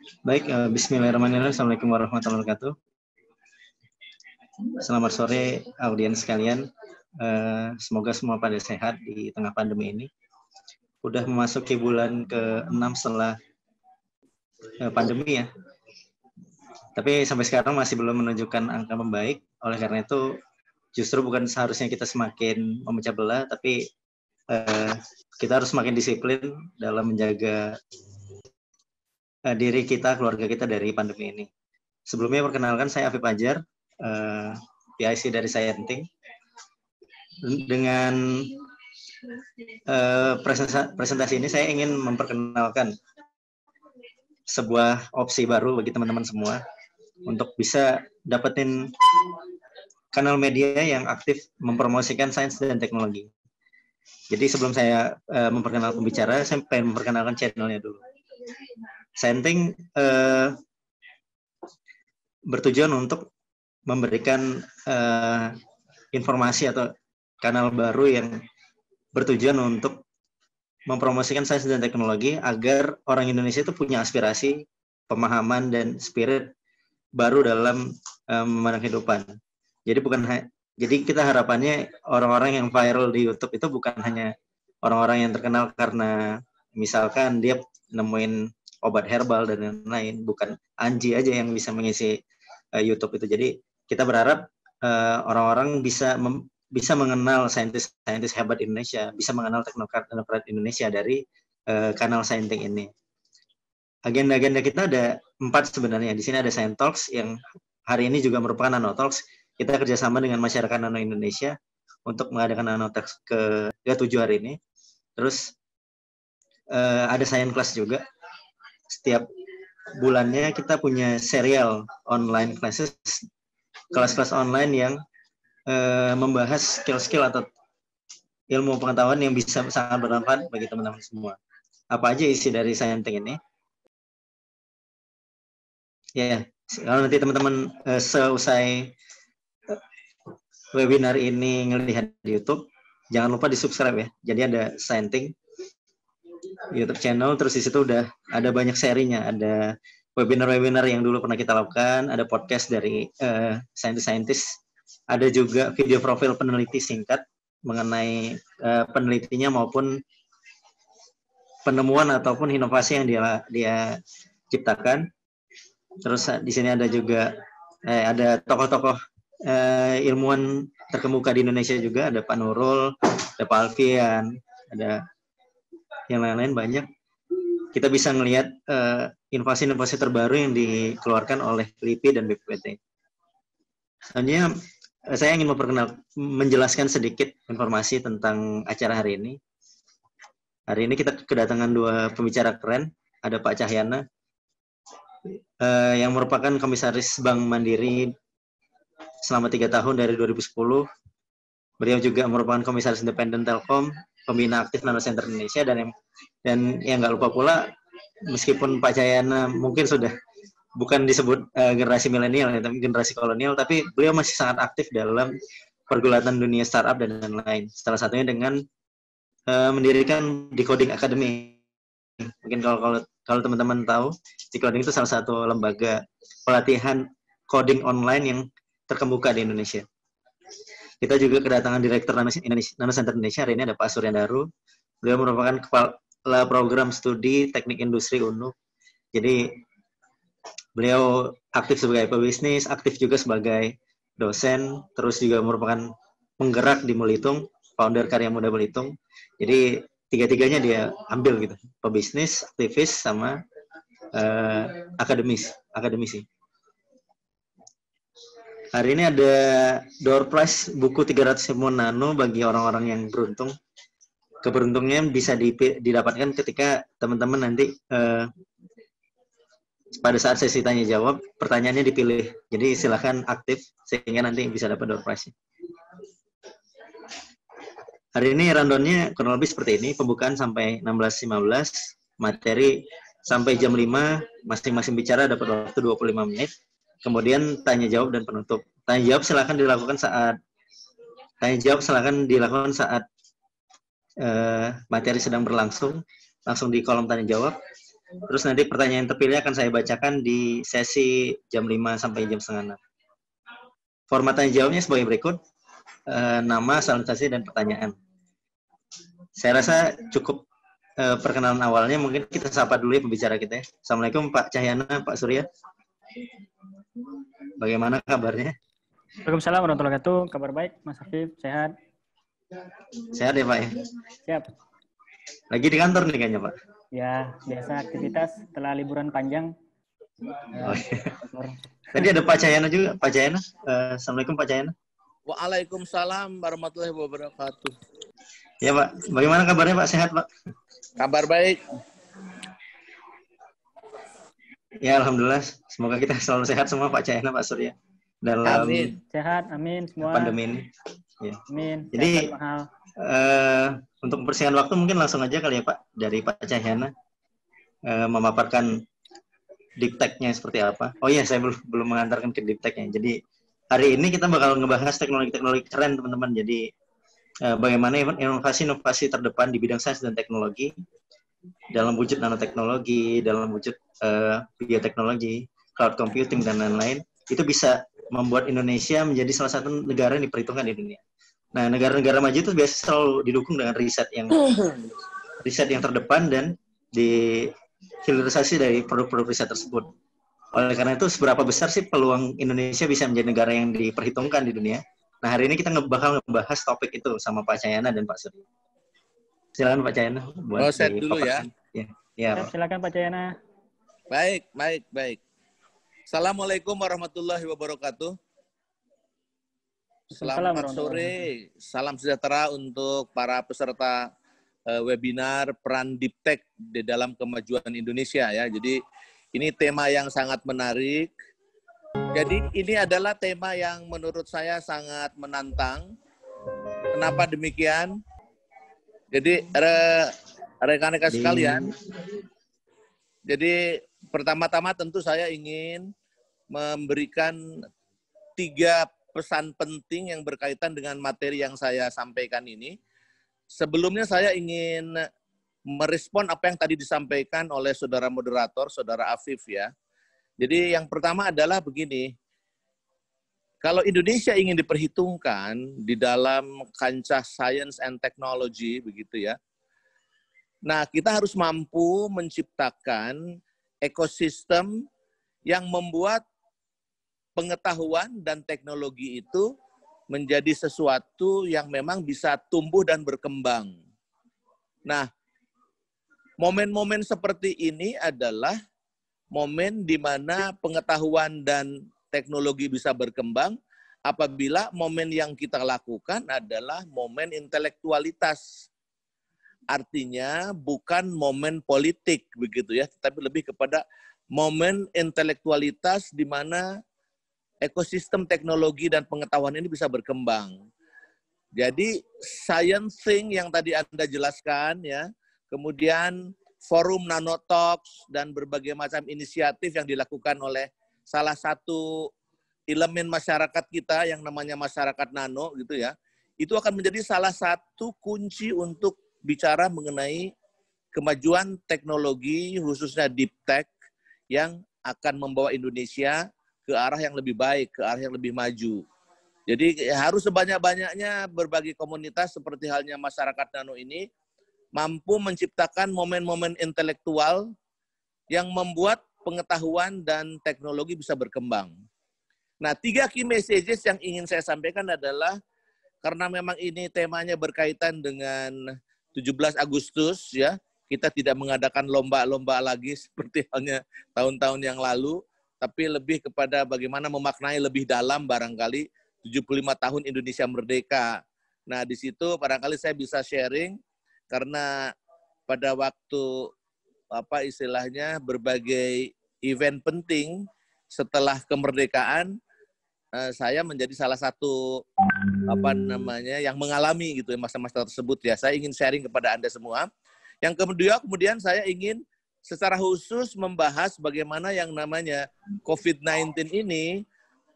Baik, bismillahirrahmanirrahim. Assalamualaikum warahmatullahi wabarakatuh. Selamat sore audiens sekalian. Semoga semua pada sehat di tengah pandemi ini. Udah memasuki bulan ke-6 setelah pandemi ya. Tapi sampai sekarang masih belum menunjukkan angka membaik. Oleh karena itu, justru bukan seharusnya kita semakin memecah belah, tapi kita harus semakin disiplin dalam menjaga diri kita, keluarga kita dari pandemi ini. Sebelumnya perkenalkan, saya Afif Ajar, PIC dari Scienting. Dengan presentasi ini saya ingin memperkenalkan sebuah opsi baru bagi teman-teman semua untuk bisa dapetin kanal media yang aktif mempromosikan sains dan teknologi. Jadi sebelum saya memperkenalkan pembicara, saya pengen memperkenalkan channelnya dulu. Scienting bertujuan untuk memberikan informasi atau kanal baru yang bertujuan untuk mempromosikan sains dan teknologi agar orang Indonesia itu punya aspirasi, pemahaman, dan spirit baru dalam memandang kehidupan. Jadi kita harapannya orang-orang yang viral di YouTube itu bukan hanya orang-orang yang terkenal karena misalkan dia nemuin obat herbal dan lain-lain, bukan Anji aja yang bisa mengisi YouTube itu. Jadi kita berharap orang-orang bisa mengenal saintis hebat Indonesia, bisa mengenal teknokrat Indonesia dari kanal Scienting ini. Agenda-agenda kita ada 4 sebenarnya. Di sini ada Science Talks yang hari ini juga merupakan Nano Talks. Kita kerjasama dengan masyarakat Nano Indonesia untuk mengadakan Nano Talks ke-7 hari ini. Terus ada Science Class juga. Setiap bulannya kita punya serial online classes, kelas-kelas online yang membahas skill-skill atau ilmu pengetahuan yang bisa sangat bermanfaat bagi teman-teman semua. Apa aja isi dari Scienting ini? Ya, kalau nanti teman-teman seusai webinar ini ngelihat di YouTube, jangan lupa di-subscribe ya. Jadi ada Scienting YouTube channel, terus di situ udah ada banyak serinya, ada webinar-webinar yang dulu pernah kita lakukan, ada podcast dari saintis-saintis, ada juga video profil peneliti singkat mengenai penelitinya maupun penemuan ataupun inovasi yang dia ciptakan. Terus di sini ada juga ada tokoh-tokoh ilmuwan terkemuka di Indonesia juga, ada Pak Nurul, ada Pak Alfian, ada yang lain-lain banyak. Kita bisa melihat inovasi-inovasi terbaru yang dikeluarkan oleh LIPI dan BPPT. Selanjutnya saya ingin menjelaskan sedikit informasi tentang acara hari ini. Hari ini kita kedatangan 2 pembicara keren, ada Pak Cahyana, yang merupakan komisaris Bank Mandiri selama 3 tahun dari 2010. Beliau juga merupakan komisaris independen Telkom, pembina aktif Nano Center Indonesia, dan yang nggak lupa pula, meskipun Pak Cahyana mungkin sudah bukan disebut generasi milenial, tapi generasi kolonial, tapi beliau masih sangat aktif dalam pergulatan dunia startup dan lain-lain. Salah satunya dengan mendirikan Decoding Academy. Mungkin kalau teman-teman tahu, Decoding itu salah satu lembaga pelatihan coding online yang terkemuka di Indonesia. Kita juga kedatangan Direktur Nano Center Indonesia, hari ini ada Pak Surya Daru. Beliau merupakan Kepala Program Studi Teknik Industri UNU. Jadi beliau aktif sebagai pebisnis, aktif juga sebagai dosen, terus juga merupakan penggerak di Melitung, founder Karya Muda Belitung. Jadi tiga-tiganya dia ambil gitu, pebisnis, aktivis, sama akademisi. Hari ini ada door prize buku 300 ilmu nano bagi orang-orang yang beruntung. Keberuntungan bisa didapatkan ketika teman-teman nanti pada saat sesi tanya jawab, pertanyaannya dipilih. Jadi silahkan aktif sehingga nanti bisa dapat door prize. Hari ini rundownnya kurang lebih seperti ini, pembukaan sampai 16.15, materi sampai jam 5, masing-masing bicara dapat waktu 25 menit, kemudian tanya jawab dan penutup. Tanya jawab silakan dilakukan saat materi sedang berlangsung, langsung di kolom tanya jawab. Terus nanti pertanyaan terpilih akan saya bacakan di sesi jam 5 sampai jam setengah 6. Format tanya jawabnya sebagai berikut. Nama, salunisasi, dan pertanyaan. Saya rasa cukup perkenalan awalnya. Mungkin kita sapa dulu ya pembicara kita ya. Assalamualaikum Pak Cahyana, Pak Surya. Bagaimana kabarnya? Waalaikumsalam warahmatullahi wabarakatuh. Kabar baik, Mas Afif. Sehat? Sehat ya Pak ya? Siap. Lagi di kantor nih kayaknya Pak? Ya, biasa aktivitas setelah liburan panjang. Oh, iya. Tadi ada Pak Cahyana juga. Pak Cahyana, Assalamualaikum Pak Cahyana. Waalaikumsalam warahmatullahi wabarakatuh. Ya Pak, bagaimana kabarnya Pak? Sehat Pak? Kabar baik. Ya Alhamdulillah, semoga kita selalu sehat semua Pak Cahyana, Pak Surya. Dalam Amin. Sehat, amin semua. pandemi ini. Ya. Amin. Jadi Sehat, mahal. untuk mempersingkat waktu mungkin langsung aja kali ya Pak, dari Pak Cahyana memaparkan deep tech-nya seperti apa. Oh iya, saya belum mengantarkan ke deep tech-nya. Jadi hari ini kita bakal ngebahas teknologi-teknologi keren teman-teman. Jadi bagaimana inovasi-inovasi terdepan di bidang sains dan teknologi dalam wujud nanoteknologi, dalam wujud bioteknologi, cloud computing, dan lain-lain, itu bisa membuat Indonesia menjadi salah satu negara yang diperhitungkan di dunia. Nah, negara-negara maju itu biasanya selalu didukung dengan riset yang terdepan dan dihilirisasi dari produk-produk riset tersebut. Oleh karena itu, seberapa besar sih peluang Indonesia bisa menjadi negara yang diperhitungkan di dunia? Nah, hari ini kita bakal ngebahas topik itu sama Pak Cahyana dan Pak Surya. Silakan Pak Cahyana buat Set dulu ya. Ya, silakan Pak Cahyana. Baik. Assalamualaikum warahmatullahi wabarakatuh. Selamat sore, salam sejahtera untuk para peserta webinar Peran Deep Tech di dalam kemajuan Indonesia ya. Jadi ini tema yang sangat menarik. Jadi ini adalah tema yang menurut saya sangat menantang. Kenapa demikian? Jadi rekan-rekan sekalian, jadi pertama-tama tentu saya ingin memberikan 3 pesan penting yang berkaitan dengan materi yang saya sampaikan ini. Sebelumnya saya ingin merespon apa yang tadi disampaikan oleh saudara moderator, saudara Afif ya. Jadi yang pertama adalah begini, kalau Indonesia ingin diperhitungkan di dalam kancah science and technology, begitu ya. Nah, kita harus mampu menciptakan ekosistem yang membuat pengetahuan dan teknologi itu menjadi sesuatu yang memang bisa tumbuh dan berkembang. Nah, momen-momen seperti ini adalah momen di mana pengetahuan dan teknologi bisa berkembang apabila momen yang kita lakukan adalah momen intelektualitas. Artinya bukan momen politik begitu ya, tapi lebih kepada momen intelektualitas di mana ekosistem teknologi dan pengetahuan ini bisa berkembang. Jadi sciencing yang tadi Anda jelaskan ya, kemudian forum nanotalks dan berbagai macam inisiatif yang dilakukan oleh salah satu elemen masyarakat kita yang namanya masyarakat nano gitu ya, itu akan menjadi salah satu kunci untuk bicara mengenai kemajuan teknologi khususnya deep tech yang akan membawa Indonesia ke arah yang lebih baik, ke arah yang lebih maju. Jadi harus sebanyak-banyaknya berbagai komunitas seperti halnya masyarakat nano ini mampu menciptakan momen-momen intelektual yang membuat pengetahuan dan teknologi bisa berkembang. Nah, 3 key messages yang ingin saya sampaikan adalah karena memang ini temanya berkaitan dengan 17 Agustus ya, kita tidak mengadakan lomba-lomba lagi seperti halnya tahun-tahun yang lalu, tapi lebih kepada bagaimana memaknai lebih dalam barangkali 75 tahun Indonesia Merdeka. Nah, di situ barangkali saya bisa sharing karena pada waktu apa istilahnya berbagai event penting setelah kemerdekaan saya menjadi salah satu yang mengalami gitu masa-masa tersebut ya. Saya ingin sharing kepada Anda semua. Yang kemudian saya ingin secara khusus membahas bagaimana yang namanya COVID-19 ini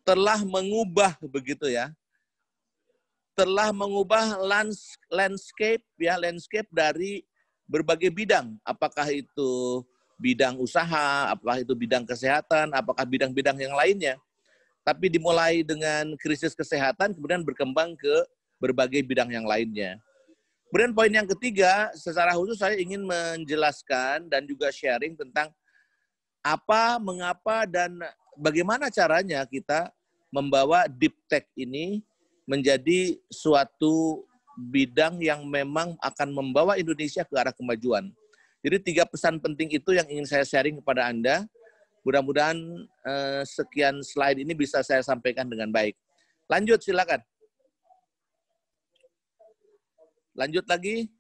telah mengubah begitu ya. Telah mengubah landscape dari berbagai bidang, apakah itu bidang usaha, apakah itu bidang kesehatan, apakah bidang-bidang yang lainnya. Tapi dimulai dengan krisis kesehatan, kemudian berkembang ke berbagai bidang yang lainnya. Kemudian poin yang ketiga, secara khusus saya ingin menjelaskan dan juga sharing tentang apa, mengapa, dan bagaimana caranya kita membawa deep tech ini menjadi suatu bidang yang memang akan membawa Indonesia ke arah kemajuan. Jadi 3 pesan penting itu yang ingin saya sharing kepada Anda. Mudah-mudahan sekian slide ini bisa saya sampaikan dengan baik. Lanjut, silakan. Lanjut lagi.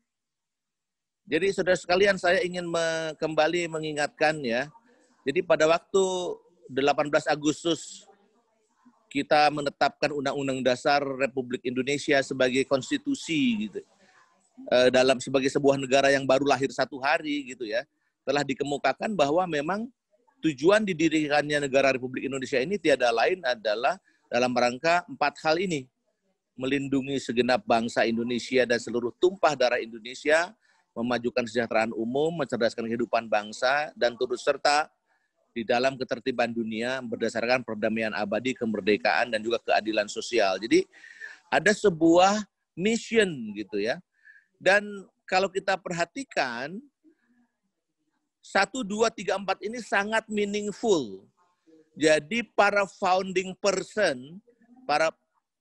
Jadi saudara sekalian, saya ingin kembali mengingatkan ya. Jadi pada waktu 18 Agustus kita menetapkan Undang-Undang Dasar Republik Indonesia sebagai konstitusi gitu. Sebagai sebuah negara yang baru lahir 1 hari gitu ya, telah dikemukakan bahwa memang tujuan didirikannya negara Republik Indonesia ini tiada lain adalah dalam rangka 4 hal ini. Melindungi segenap bangsa Indonesia dan seluruh tumpah darah Indonesia, memajukan kesejahteraan umum, mencerdaskan kehidupan bangsa, dan turut serta di dalam ketertiban dunia berdasarkan perdamaian abadi, kemerdekaan, dan juga keadilan sosial. Jadi ada sebuah mission gitu ya. Dan kalau kita perhatikan, 1, 2, 3, 4 ini sangat meaningful. Jadi para founding person, para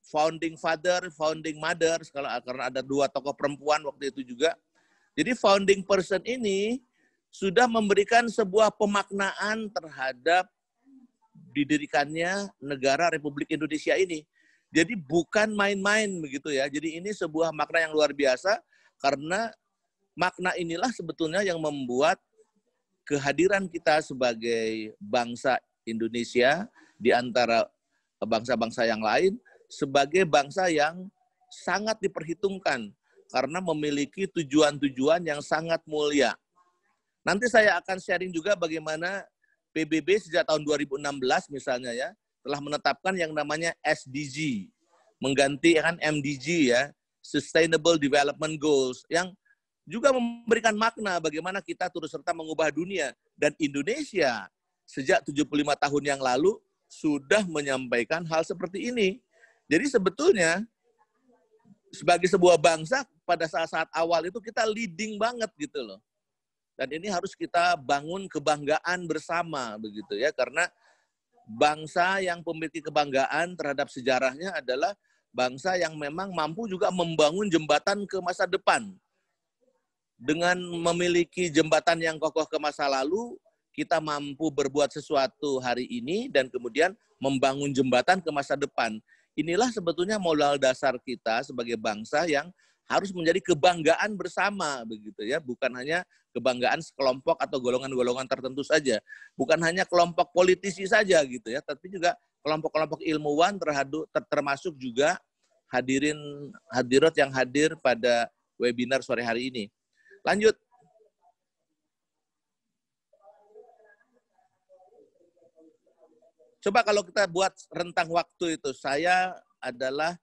founding father, founding mother, karena ada 2 tokoh perempuan waktu itu juga. Jadi founding person ini sudah memberikan sebuah pemaknaan terhadap didirikannya negara Republik Indonesia ini. Jadi bukan main-main begitu ya. Jadi ini sebuah makna yang luar biasa. Karena makna inilah sebetulnya yang membuat kehadiran kita sebagai bangsa Indonesia di antara bangsa-bangsa yang lain sebagai bangsa yang sangat diperhitungkan karena memiliki tujuan-tujuan yang sangat mulia. Nanti saya akan sharing juga bagaimana PBB sejak tahun 2016 misalnya ya telah menetapkan yang namanya SDG, mengganti kan MDG ya, Sustainable Development Goals, yang juga memberikan makna bagaimana kita turut serta mengubah dunia. Dan Indonesia sejak 75 tahun yang lalu sudah menyampaikan hal seperti ini. Jadi sebetulnya sebagai sebuah bangsa pada saat-saat awal itu kita leading banget gitu loh. Dan ini harus kita bangun kebanggaan bersama begitu ya, karena bangsa yang memiliki kebanggaan terhadap sejarahnya adalah bangsa yang memang mampu juga membangun jembatan ke masa depan. Dengan memiliki jembatan yang kokoh ke masa lalu, kita mampu berbuat sesuatu hari ini dan kemudian membangun jembatan ke masa depan. Inilah sebetulnya modal dasar kita sebagai bangsa yang harus menjadi kebanggaan bersama begitu ya, bukan hanya kebanggaan sekelompok atau golongan-golongan tertentu saja, bukan hanya kelompok politisi saja gitu ya, tapi juga kelompok-kelompok ilmuwan termasuk juga hadirat yang hadir pada webinar sore hari ini. Lanjut. Coba kalau kita buat rentang waktu itu, saya adalah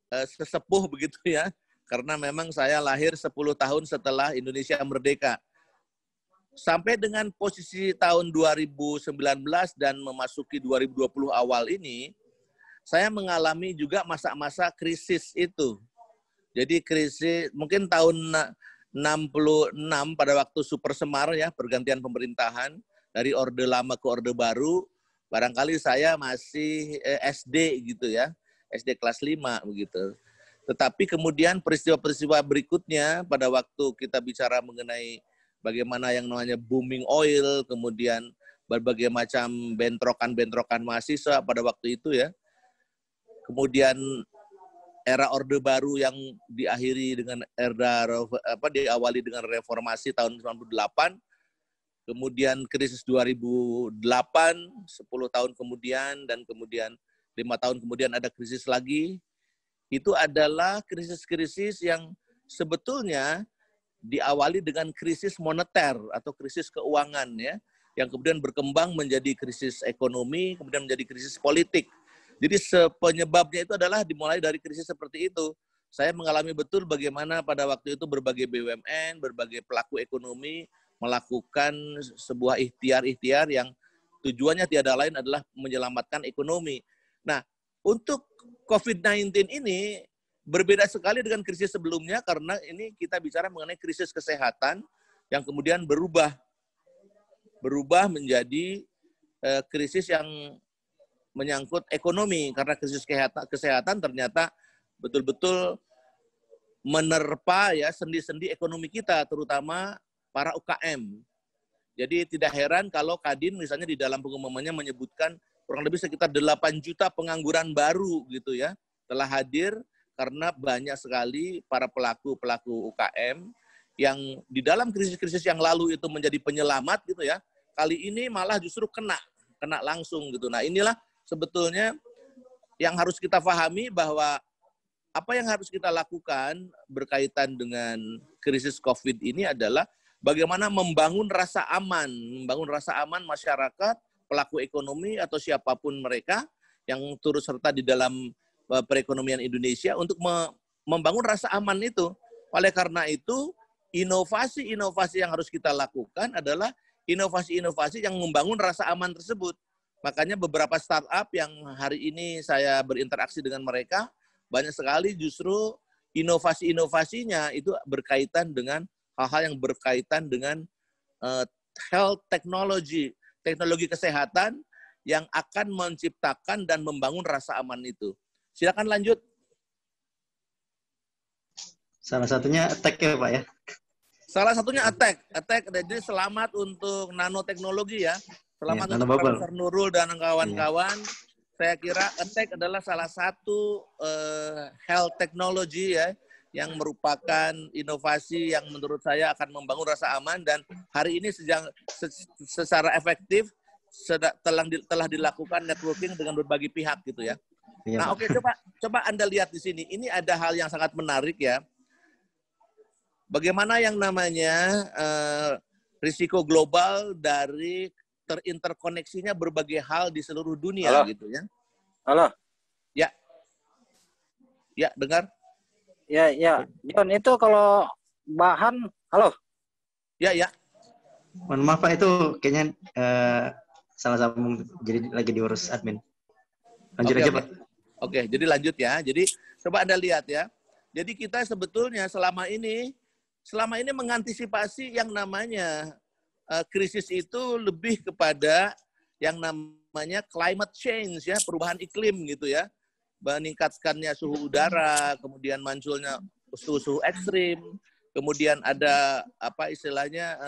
sesepuh begitu ya, karena memang saya lahir 10 tahun setelah Indonesia merdeka. Sampai dengan posisi tahun 2019 dan memasuki 2020 awal ini, saya mengalami juga masa-masa krisis itu. Jadi krisis mungkin tahun 66 pada waktu Super Semar ya, pergantian pemerintahan dari Orde Lama ke Orde Baru, barangkali saya masih SD gitu ya, SD kelas 5 begitu. Tetapi kemudian peristiwa-peristiwa berikutnya pada waktu kita bicara mengenai bagaimana yang namanya booming oil, kemudian berbagai macam bentrokan-bentrokan mahasiswa pada waktu itu ya. Kemudian era Orde Baru yang diakhiri dengan diawali dengan reformasi tahun 98, kemudian krisis 2008, 10 tahun kemudian, dan kemudian 5 tahun kemudian ada krisis lagi. Itu adalah krisis-krisis yang sebetulnya diawali dengan krisis moneter atau krisis keuangan ya, yang kemudian berkembang menjadi krisis ekonomi, kemudian menjadi krisis politik. Jadi penyebabnya itu adalah dimulai dari krisis seperti itu. Saya mengalami betul bagaimana pada waktu itu berbagai BUMN, berbagai pelaku ekonomi melakukan sebuah ikhtiar-ikhtiar yang tujuannya tiada lain adalah menyelamatkan ekonomi. Nah, untuk COVID-19 ini berbeda sekali dengan krisis sebelumnya karena ini kita bicara mengenai krisis kesehatan yang kemudian berubah menjadi krisis yang menyangkut ekonomi karena krisis kesehatan ternyata betul-betul menerpa ya sendi-sendi ekonomi kita terutama para UKM. Jadi tidak heran kalau Kadin misalnya di dalam pengumumannya menyebutkan kurang lebih sekitar 8 juta pengangguran baru gitu ya telah hadir karena banyak sekali para pelaku UKM yang di dalam krisis-krisis yang lalu itu menjadi penyelamat gitu ya. Kali ini malah justru kena langsung gitu. Nah, inilah sebetulnya yang harus kita pahami bahwa apa yang harus kita lakukan berkaitan dengan krisis COVID ini adalah bagaimana membangun rasa aman masyarakat, pelaku ekonomi atau siapapun mereka yang turut serta di dalam perekonomian Indonesia untuk membangun rasa aman itu. Oleh karena itu, inovasi-inovasi yang harus kita lakukan adalah inovasi-inovasi yang membangun rasa aman tersebut. Makanya beberapa startup yang hari ini saya berinteraksi dengan mereka, banyak sekali justru inovasi-inovasinya itu berkaitan dengan hal-hal yang berkaitan dengan health technology, teknologi kesehatan yang akan menciptakan dan membangun rasa aman itu. Silakan lanjut. Salah satunya attack ya Pak ya? Salah satunya attack. Jadi selamat untuk nanoteknologi ya. Selamat ya, untuk Profesor Nurul dan kawan-kawan. Ya. Saya kira attack adalah salah satu health technology ya, yang merupakan inovasi yang menurut saya akan membangun rasa aman dan hari ini secara efektif telah dilakukan networking dengan berbagai pihak gitu ya. Iya, nah, oke, coba Anda lihat di sini. Ini ada hal yang sangat menarik ya. Bagaimana yang namanya risiko global dari terinterkoneksinya berbagai hal di seluruh dunia. Halo. Gitu ya. Halo. Ya. Ya, dengar? Ya. John, itu kalau bahan, halo. Ya. Mohon maaf Pak, itu kayaknya salah sambung, jadi lagi diurus admin. Lanjut aja Pak. Oke, jadi lanjut ya. Jadi coba Anda lihat ya. Jadi kita sebetulnya selama ini mengantisipasi yang namanya krisis itu lebih kepada yang namanya climate change ya, perubahan iklim gitu ya. Meningkatkannya suhu udara, kemudian munculnya suhu ekstrim, kemudian ada apa istilahnya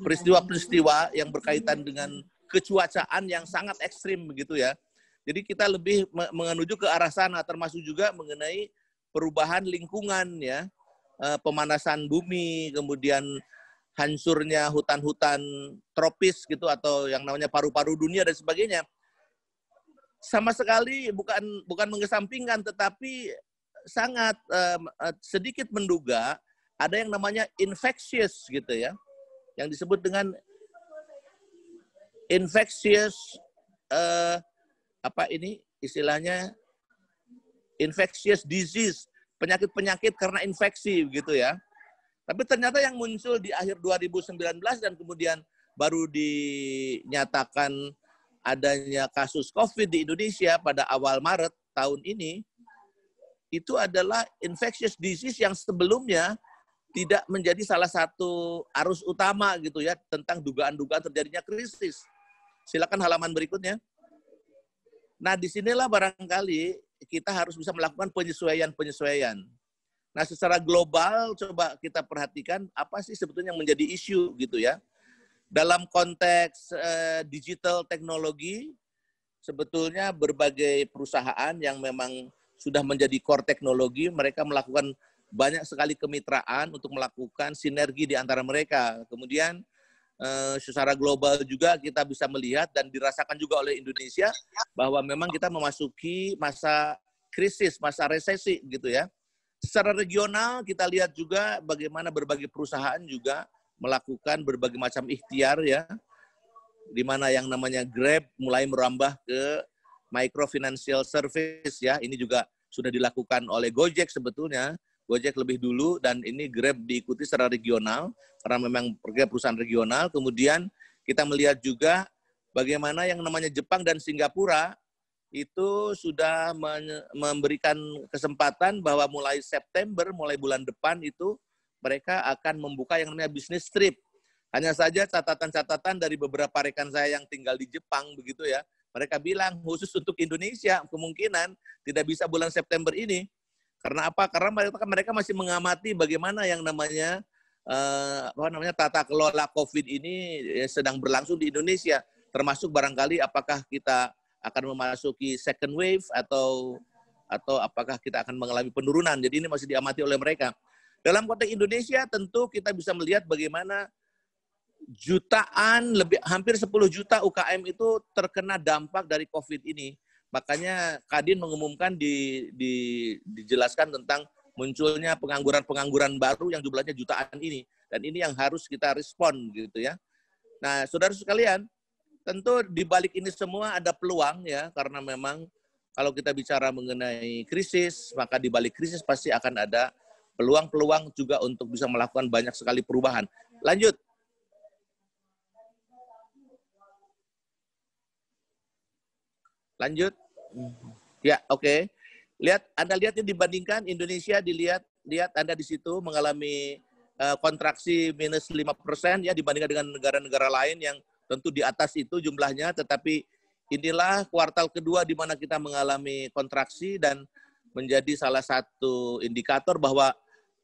peristiwa-peristiwa yang berkaitan dengan kecuacaan yang sangat ekstrim begitu ya. Jadi kita lebih menuju ke arah sana, termasuk juga mengenai perubahan lingkungan ya, pemanasan bumi, kemudian hancurnya hutan-hutan tropis gitu atau yang namanya paru-paru dunia dan sebagainya. Sama sekali bukan mengesampingkan, tetapi sangat sedikit menduga ada yang namanya infectious gitu ya, yang disebut dengan infectious apa ini istilahnya infectious disease, penyakit-penyakit karena infeksi gitu ya. Tapi ternyata yang muncul di akhir 2019 dan kemudian baru dinyatakan adanya kasus COVID di Indonesia pada awal Maret tahun ini, itu adalah infectious disease yang sebelumnya tidak menjadi salah satu arus utama gitu ya tentang dugaan-dugaan terjadinya krisis. Silakan halaman berikutnya. Nah, disinilah barangkali kita harus bisa melakukan penyesuaian. Nah, secara global coba kita perhatikan apa sih sebetulnya yang menjadi isu gitu ya. Dalam konteks digital teknologi, sebetulnya berbagai perusahaan yang memang sudah menjadi core teknologi, mereka melakukan banyak sekali kemitraan untuk melakukan sinergi di antara mereka. Kemudian secara global juga kita bisa melihat dan dirasakan juga oleh Indonesia bahwa memang kita memasuki masa krisis, masa resesi gitu ya. Secara regional kita lihat juga bagaimana berbagai perusahaan juga melakukan berbagai macam ikhtiar ya, di mana yang namanya Grab mulai merambah ke micro financial service ya. Ini juga sudah dilakukan oleh Gojek sebetulnya. Gojek lebih dulu, dan ini Grab diikuti secara regional, karena memang perusahaan regional. Kemudian kita melihat juga bagaimana yang namanya Jepang dan Singapura itu sudah memberikan kesempatan bahwa mulai September, mulai bulan depan itu mereka akan membuka yang namanya business trip. Hanya saja catatan-catatan dari beberapa rekan saya yang tinggal di Jepang begitu ya, mereka bilang khusus untuk Indonesia kemungkinan tidak bisa bulan September ini. Karena apa? Karena mereka masih mengamati bagaimana yang namanya tata kelola COVID ini sedang berlangsung di Indonesia. Termasuk barangkali apakah kita akan memasuki second wave atau apakah kita akan mengalami penurunan. Jadi ini masih diamati oleh mereka. Dalam konteks Indonesia tentu kita bisa melihat bagaimana hampir 10 juta UKM itu terkena dampak dari COVID ini. Makanya Kadin mengumumkan dijelaskan tentang munculnya pengangguran baru yang jumlahnya jutaan ini. Dan ini yang harus kita respon gitu ya. Nah, saudara sekalian, tentu di balik ini semua ada peluang ya, karena memang kalau kita bicara mengenai krisis, maka di balik krisis pasti akan ada peluang-peluang juga untuk bisa melakukan banyak sekali perubahan. Lanjut. Lanjut. Ya, oke. Anda lihat ini dibandingkan Indonesia, lihat Anda di situ mengalami kontraksi minus 5% ya dibandingkan dengan negara-negara lain yang tentu di atas itu jumlahnya, tetapi inilah kuartal kedua di mana kita mengalami kontraksi dan menjadi salah satu indikator bahwa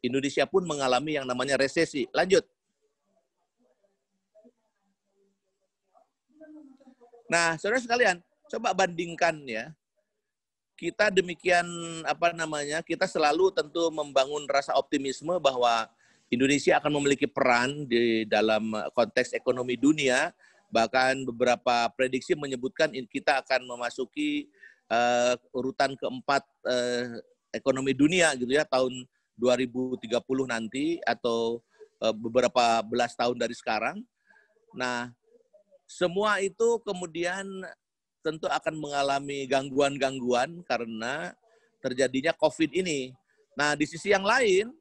Indonesia pun mengalami yang namanya resesi. Lanjut. Nah, saudara sekalian, coba bandingkan ya. Kita demikian kita selalu tentu membangun rasa optimisme bahwa Indonesia akan memiliki peran di dalam konteks ekonomi dunia. Bahkan beberapa prediksi menyebutkan kita akan memasuki urutan keempat ekonomi dunia gitu ya tahun 2030 nanti atau beberapa belas tahun dari sekarang. Nah, semua itu kemudian tentu akan mengalami gangguan-gangguan karena terjadinya COVID ini. Nah, di sisi yang lain,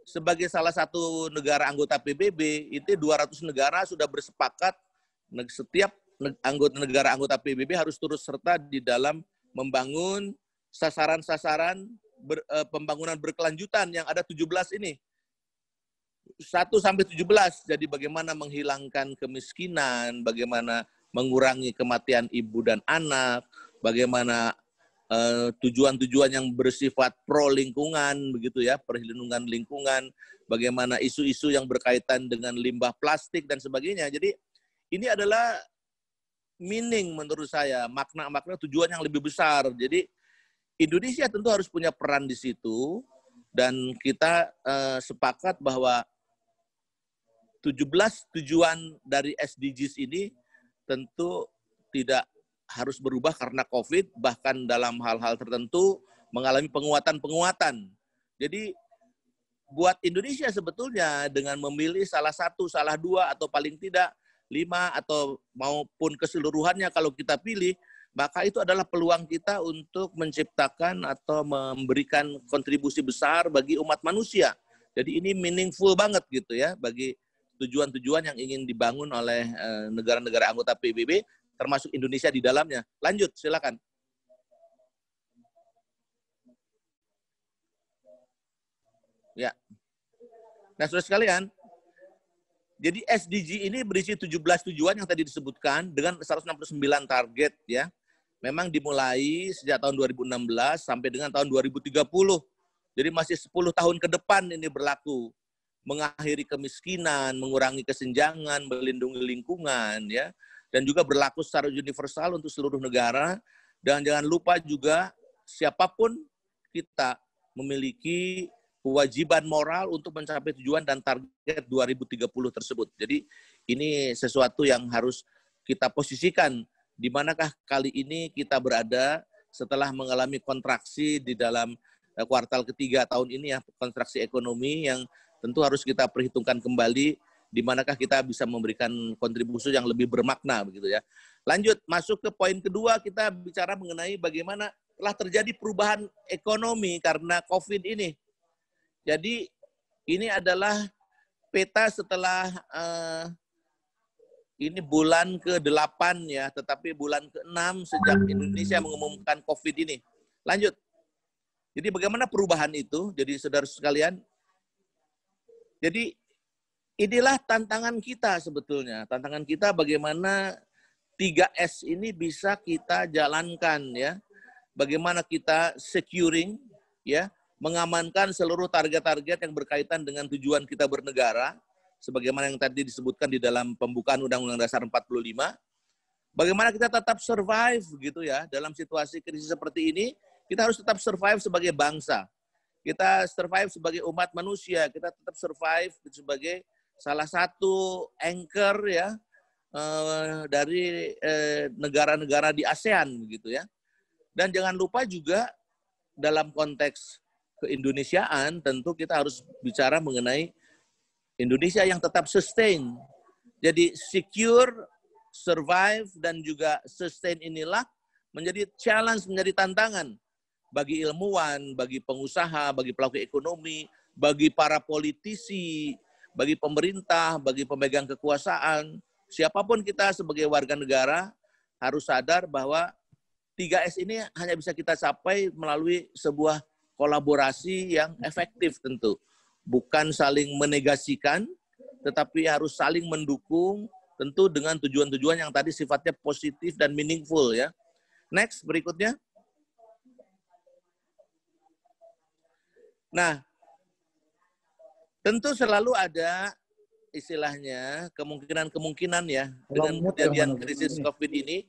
sebagai salah satu negara anggota PBB, itu 200 negara sudah bersepakat setiap negara anggota PBB harus turut serta di dalam membangun sasaran-sasaran pembangunan berkelanjutan yang ada 17 ini. 1 sampai 17. Jadi bagaimana menghilangkan kemiskinan, bagaimana mengurangi kematian ibu dan anak, bagaimana tujuan-tujuan yang bersifat pro lingkungan, begitu ya, perlindungan lingkungan, bagaimana isu-isu yang berkaitan dengan limbah plastik dan sebagainya. Jadi ini adalah meaning menurut saya, makna-makna tujuan yang lebih besar. Jadi Indonesia tentu harus punya peran di situ dan kita sepakat bahwa 17 tujuan dari SDGs ini tentu tidak harus berubah karena COVID, bahkan dalam hal-hal tertentu mengalami penguatan-penguatan. Jadi buat Indonesia sebetulnya dengan memilih salah satu, salah dua, atau paling tidak 5 atau maupun keseluruhannya kalau kita pilih, maka itu adalah peluang kita untuk menciptakan atau memberikan kontribusi besar bagi umat manusia. Jadi ini meaningful banget gitu ya bagi tujuan-tujuan yang ingin dibangun oleh negara-negara anggota PBB, termasuk Indonesia di dalamnya. Lanjut, silakan. Ya. Nah, saudara sekalian, jadi SDG ini berisi 17 tujuan yang tadi disebutkan dengan 169 target ya. Memang dimulai sejak tahun 2016 sampai dengan tahun 2030. Jadi masih 10 tahun ke depan ini berlaku. Mengakhiri kemiskinan, mengurangi kesenjangan, melindungi lingkungan, ya, dan juga berlaku secara universal untuk seluruh negara. Dan jangan lupa juga siapapun kita memiliki kewajiban moral untuk mencapai tujuan dan target 2030 tersebut. Jadi ini sesuatu yang harus kita posisikan di manakah kali ini kita berada setelah mengalami kontraksi di dalam kuartal ketiga tahun ini ya, kontraksi ekonomi yang tentu harus kita perhitungkan kembali di manakah kita bisa memberikan kontribusi yang lebih bermakna begitu ya. Lanjut, masuk ke poin kedua, kita bicara mengenai bagaimana telah terjadi perubahan ekonomi karena COVID ini. Jadi ini adalah peta setelah ini bulan ke-8 ya, tetapi bulan ke-6 sejak Indonesia mengumumkan COVID ini. Lanjut. Jadi bagaimana perubahan itu? Jadi saudara sekalian, jadi inilah tantangan kita sebetulnya. Tantangan kita bagaimana 3S ini bisa kita jalankan ya. Bagaimana kita securing ya, mengamankan seluruh target-target yang berkaitan dengan tujuan kita bernegara sebagaimana yang tadi disebutkan di dalam pembukaan Undang-Undang Dasar 45. Bagaimana kita tetap survive gitu ya dalam situasi krisis seperti ini, kita harus tetap survive sebagai bangsa. Kita survive sebagai umat manusia, kita tetap survive sebagai salah satu anchor ya dari negara-negara di ASEAN begitu ya. Dan jangan lupa juga dalam konteks keindonesiaan tentu kita harus bicara mengenai Indonesia yang tetap sustain. Jadi secure, survive, dan juga sustain inilah menjadi challenge, menjadi tantangan bagi ilmuwan, bagi pengusaha, bagi pelaku ekonomi, bagi para politisi, bagi pemerintah, bagi pemegang kekuasaan. Siapapun kita sebagai warga negara harus sadar bahwa 3S ini hanya bisa kita capai melalui sebuah kolaborasi yang efektif tentu. Bukan saling menegasikan, tetapi harus saling mendukung, tentu dengan tujuan-tujuan yang tadi sifatnya positif dan meaningful ya. Next, berikutnya. Nah, tentu selalu ada istilahnya kemungkinan-kemungkinan ya dengan kejadian krisis COVID ini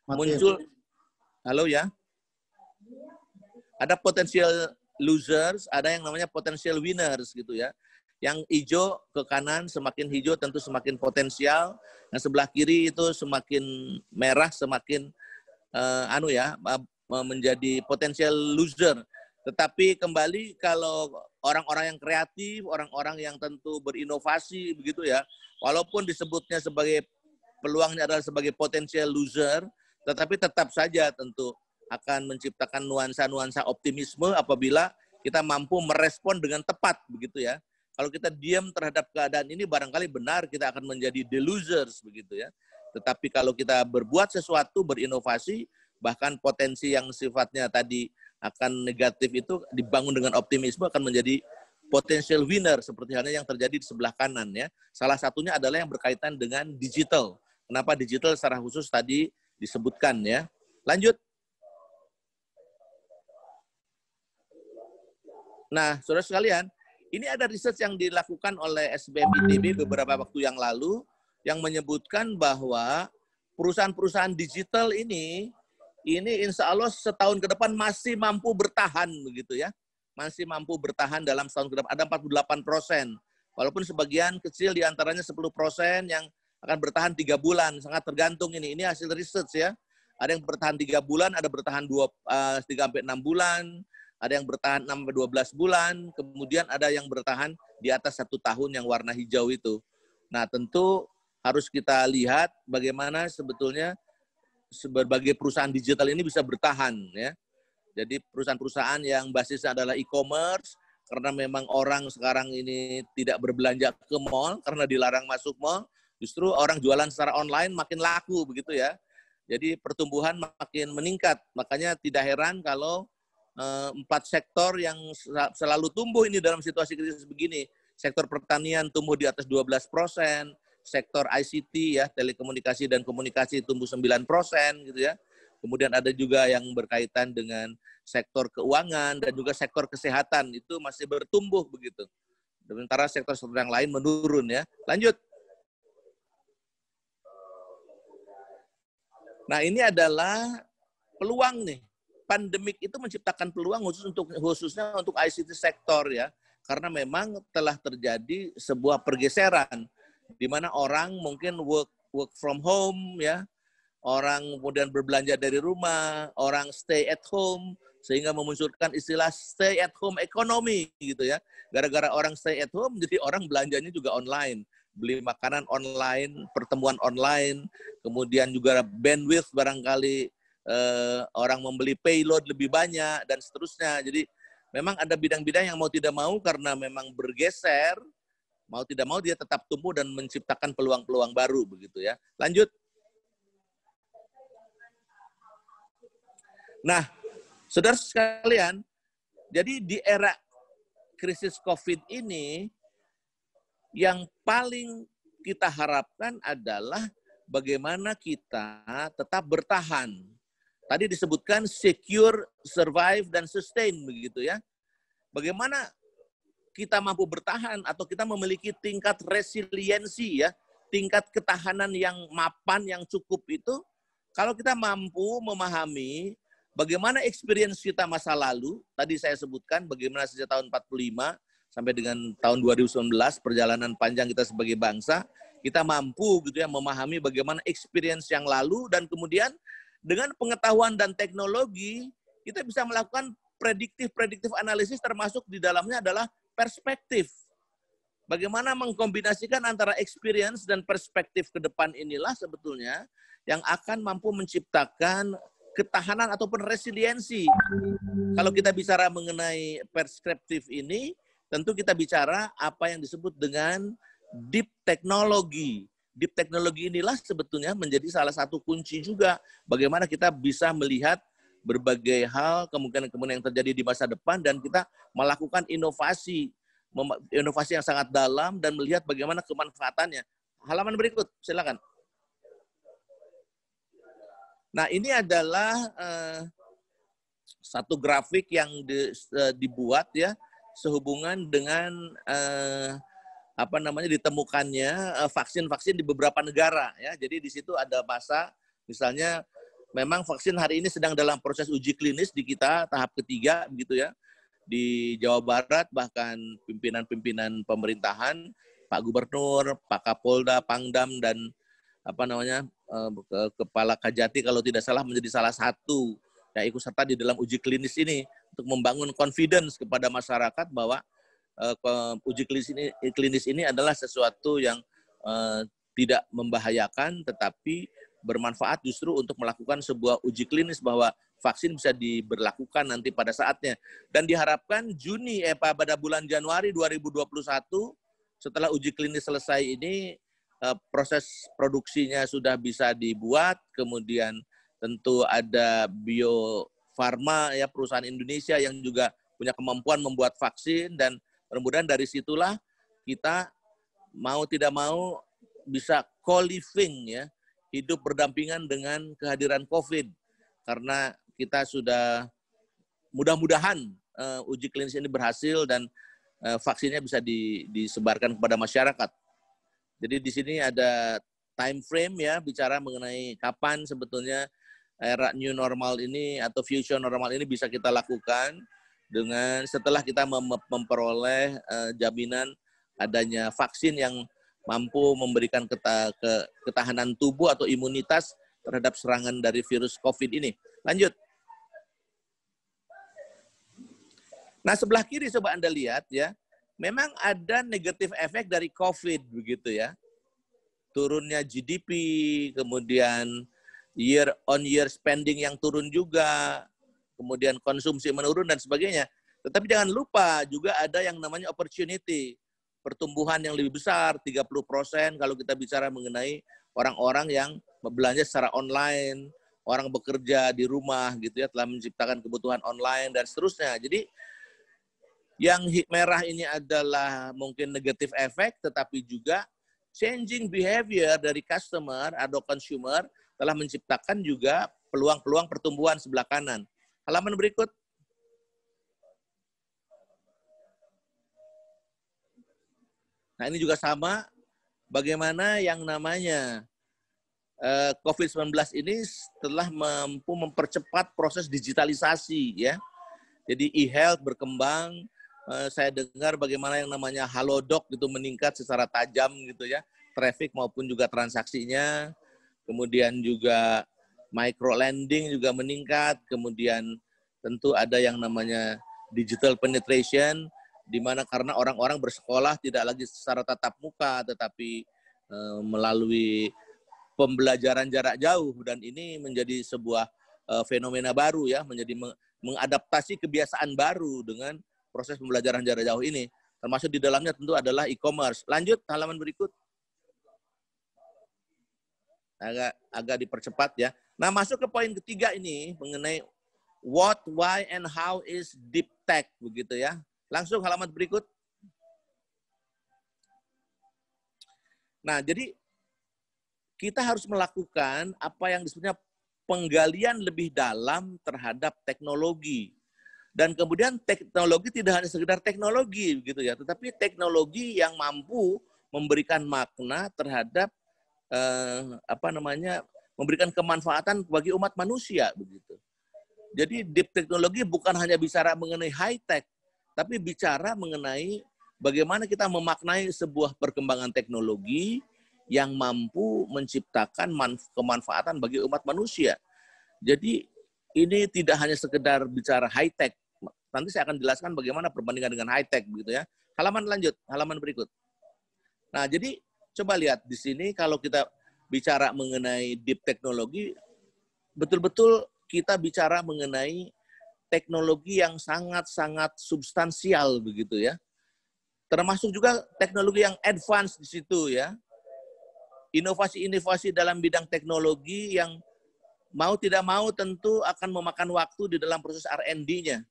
muncul. Halo ya. Ada potensial losers, ada yang namanya potential winners gitu ya. Yang hijau ke kanan semakin hijau tentu semakin potensial, yang sebelah kiri itu semakin merah semakin menjadi potensial loser. Tetapi kembali kalau orang-orang yang kreatif, orang-orang yang tentu berinovasi begitu ya, walaupun disebutnya sebagai peluangnya adalah sebagai potensial loser, tetapi tetap saja tentu akan menciptakan nuansa-nuansa optimisme apabila kita mampu merespon dengan tepat begitu ya. Kalau kita diam terhadap keadaan ini barangkali benar kita akan menjadi the losers begitu ya. Tetapi kalau kita berbuat sesuatu, berinovasi, bahkan potensi yang sifatnya tadi akan negatif itu dibangun dengan optimisme akan menjadi potential winner seperti halnya yang terjadi di sebelah kanan ya. Salah satunya adalah yang berkaitan dengan digital. Kenapa digital secara khusus tadi disebutkan ya. Lanjut. Nah, saudara sekalian, ini ada riset yang dilakukan oleh SBM ITB beberapa waktu yang lalu yang menyebutkan bahwa perusahaan-perusahaan digital ini insya Allah setahun ke depan masih mampu bertahan begitu ya. Masih mampu bertahan dalam setahun ke depan. Ada 48%. Walaupun sebagian kecil diantaranya 10% yang akan bertahan 3 bulan. Sangat tergantung ini. Ini hasil research ya. Ada yang bertahan 3 bulan, ada bertahan 3-6 bulan. Ada yang bertahan 6-12 bulan, kemudian ada yang bertahan di atas 1 tahun yang warna hijau itu. Nah, tentu harus kita lihat bagaimana sebetulnya berbagai perusahaan digital ini bisa bertahan ya. Jadi perusahaan-perusahaan yang basisnya adalah e-commerce, karena memang orang sekarang ini tidak berbelanja ke mall karena dilarang masuk mall, justru orang jualan secara online makin laku begitu ya. Jadi pertumbuhan makin meningkat. Makanya tidak heran kalau 4 sektor yang selalu tumbuh ini dalam situasi krisis begini. Sektor pertanian tumbuh di atas 12%, sektor ICT ya, telekomunikasi dan komunikasi tumbuh 9% gitu ya. Kemudian ada juga yang berkaitan dengan sektor keuangan dan juga sektor kesehatan itu masih bertumbuh begitu. Sementara sektor-sektor yang lain menurun ya. Lanjut. Nah, ini adalah peluang nih. Pandemik itu menciptakan peluang khususnya untuk ICT sektor ya, karena memang telah terjadi sebuah pergeseran di mana orang mungkin work from home ya, orang kemudian berbelanja dari rumah, orang stay at home sehingga memunculkan istilah stay at home economy gitu ya. Gara-gara orang stay at home jadi orang belanjanya juga online, beli makanan online, pertemuan online, kemudian juga bandwidth barangkali orang membeli payload lebih banyak dan seterusnya. Jadi memang ada bidang-bidang yang mau tidak mau karena memang bergeser, mau tidak mau dia tetap tumbuh dan menciptakan peluang-peluang baru begitu ya. Lanjut. Nah, saudara sekalian, jadi di era krisis COVID ini yang paling kita harapkan adalah bagaimana kita tetap bertahan. Tadi disebutkan secure, survive, dan sustain begitu ya. Bagaimana kita mampu bertahan atau kita memiliki tingkat resiliensi ya, tingkat ketahanan yang mapan, yang cukup itu, kalau kita mampu memahami bagaimana experience kita masa lalu, tadi saya sebutkan bagaimana sejak tahun 45 sampai dengan tahun 2019, perjalanan panjang kita sebagai bangsa, kita mampu gitu ya memahami bagaimana experience yang lalu dan kemudian dengan pengetahuan dan teknologi, kita bisa melakukan prediktif analisis termasuk di dalamnya adalah perspektif. Bagaimana mengkombinasikan antara experience dan perspektif ke depan inilah sebetulnya yang akan mampu menciptakan ketahanan ataupun resiliensi. Kalau kita bicara mengenai perspektif ini, tentu kita bicara apa yang disebut dengan deep technology. Deep teknologi inilah sebetulnya menjadi salah satu kunci juga bagaimana kita bisa melihat berbagai hal kemungkinan-kemungkinan yang terjadi di masa depan dan kita melakukan inovasi yang sangat dalam dan melihat bagaimana kemanfaatannya. Halaman berikut, silakan. Nah, ini adalah satu grafik yang dibuat ya sehubungan dengan ditemukannya vaksin-vaksin di beberapa negara ya. Jadi di situ ada masa misalnya memang vaksin hari ini sedang dalam proses uji klinis di kita tahap ketiga begitu ya. Di Jawa Barat bahkan pimpinan-pimpinan pemerintahan, Pak Gubernur, Pak Kapolda, Pangdam dan Kepala Kajati kalau tidak salah menjadi salah satu yang ikut serta di dalam uji klinis ini untuk membangun confidence kepada masyarakat bahwa uji klinis ini adalah sesuatu yang tidak membahayakan tetapi bermanfaat justru untuk melakukan sebuah uji klinis bahwa vaksin bisa diberlakukan nanti pada saatnya. Dan diharapkan pada bulan Januari 2021 setelah uji klinis selesai ini proses produksinya sudah bisa dibuat, kemudian tentu ada Bio Farma ya perusahaan Indonesia yang juga punya kemampuan membuat vaksin dan mudah-mudahan dari situlah kita mau tidak mau bisa co-living ya, hidup berdampingan dengan kehadiran COVID. Karena kita sudah mudah-mudahan uji klinis ini berhasil dan vaksinnya bisa disebarkan kepada masyarakat. Jadi di sini ada time frame ya, bicara mengenai kapan sebetulnya era new normal ini atau future normal ini bisa kita lakukan dengan setelah kita memperoleh jaminan adanya vaksin yang mampu memberikan ketahanan tubuh atau imunitas terhadap serangan dari virus COVID ini. Lanjut. Nah, sebelah kiri coba Anda lihat ya, memang ada negatif efek dari COVID begitu ya. Turunnya GDP, kemudian year on year spending yang turun juga, kemudian konsumsi menurun dan sebagainya. Tetapi jangan lupa juga ada yang namanya opportunity, pertumbuhan yang lebih besar, 30% kalau kita bicara mengenai orang-orang yang belanja secara online, orang bekerja di rumah gitu ya, telah menciptakan kebutuhan online dan seterusnya. Jadi yang merah ini adalah mungkin negatif efek, tetapi juga changing behavior dari customer atau consumer telah menciptakan juga peluang-peluang pertumbuhan sebelah kanan. Halaman berikut. Nah ini juga sama, bagaimana yang namanya COVID-19 ini telah mampu mempercepat proses digitalisasi ya. Jadi e-health berkembang, saya dengar bagaimana yang namanya Halodoc itu meningkat secara tajam gitu ya, traffic maupun juga transaksinya. Kemudian juga micro lending juga meningkat, kemudian tentu ada yang namanya digital penetration, di mana karena orang-orang bersekolah tidak lagi secara tatap muka, tetapi melalui pembelajaran jarak jauh, dan ini menjadi sebuah fenomena baru ya, menjadi mengadaptasi kebiasaan baru dengan proses pembelajaran jarak jauh ini. Termasuk di dalamnya tentu adalah e-commerce. Lanjut, halaman berikut. Agak dipercepat ya. Nah, masuk ke poin ketiga ini mengenai what, why, and how is deep tech, begitu ya. Langsung halaman berikut. Nah, jadi kita harus melakukan apa yang disebutnya penggalian lebih dalam terhadap teknologi. Dan kemudian teknologi tidak hanya sekedar teknologi, gitu ya, tetapi teknologi yang mampu memberikan makna terhadap memberikan kemanfaatan bagi umat manusia, begitu. Jadi deep teknologi bukan hanya bicara mengenai high tech, tapi bicara mengenai bagaimana kita memaknai sebuah perkembangan teknologi yang mampu menciptakan kemanfaatan bagi umat manusia. Jadi ini tidak hanya sekedar bicara high tech. Nanti saya akan jelaskan bagaimana perbandingan dengan high tech, begitu ya. Halaman lanjut, halaman berikut. Nah, jadi coba lihat di sini kalau kita bicara mengenai deep teknologi, betul-betul kita bicara mengenai teknologi yang sangat-sangat substansial, begitu ya. Termasuk juga teknologi yang advance di situ ya. Inovasi-inovasi dalam bidang teknologi yang mau tidak mau tentu akan memakan waktu di dalam proses R&D-nya.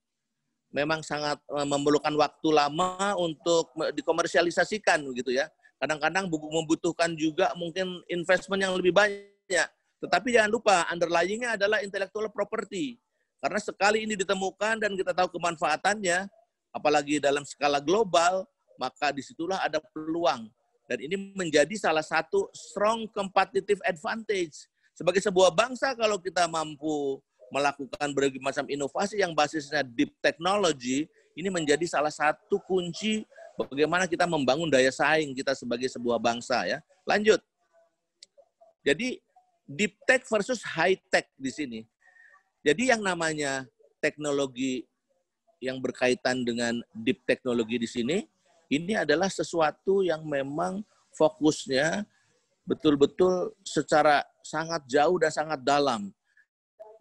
Memang sangat memerlukan waktu lama untuk dikomersialisasikan, begitu ya. Kadang-kadang membutuhkan juga mungkin investment yang lebih banyak. Tetapi jangan lupa, underlying-nya adalah intellectual property. Karena sekali ini ditemukan dan kita tahu kemanfaatannya, apalagi dalam skala global, maka disitulah ada peluang. Dan ini menjadi salah satu strong competitive advantage. Sebagai sebuah bangsa, kalau kita mampu melakukan berbagai macam inovasi yang basisnya deep technology, ini menjadi salah satu kunci bagaimana kita membangun daya saing kita sebagai sebuah bangsa ya. Lanjut. Jadi deep tech versus high tech di sini. Jadi yang namanya teknologi yang berkaitan dengan deep technology di sini, ini adalah sesuatu yang memang fokusnya betul-betul secara sangat jauh dan sangat dalam.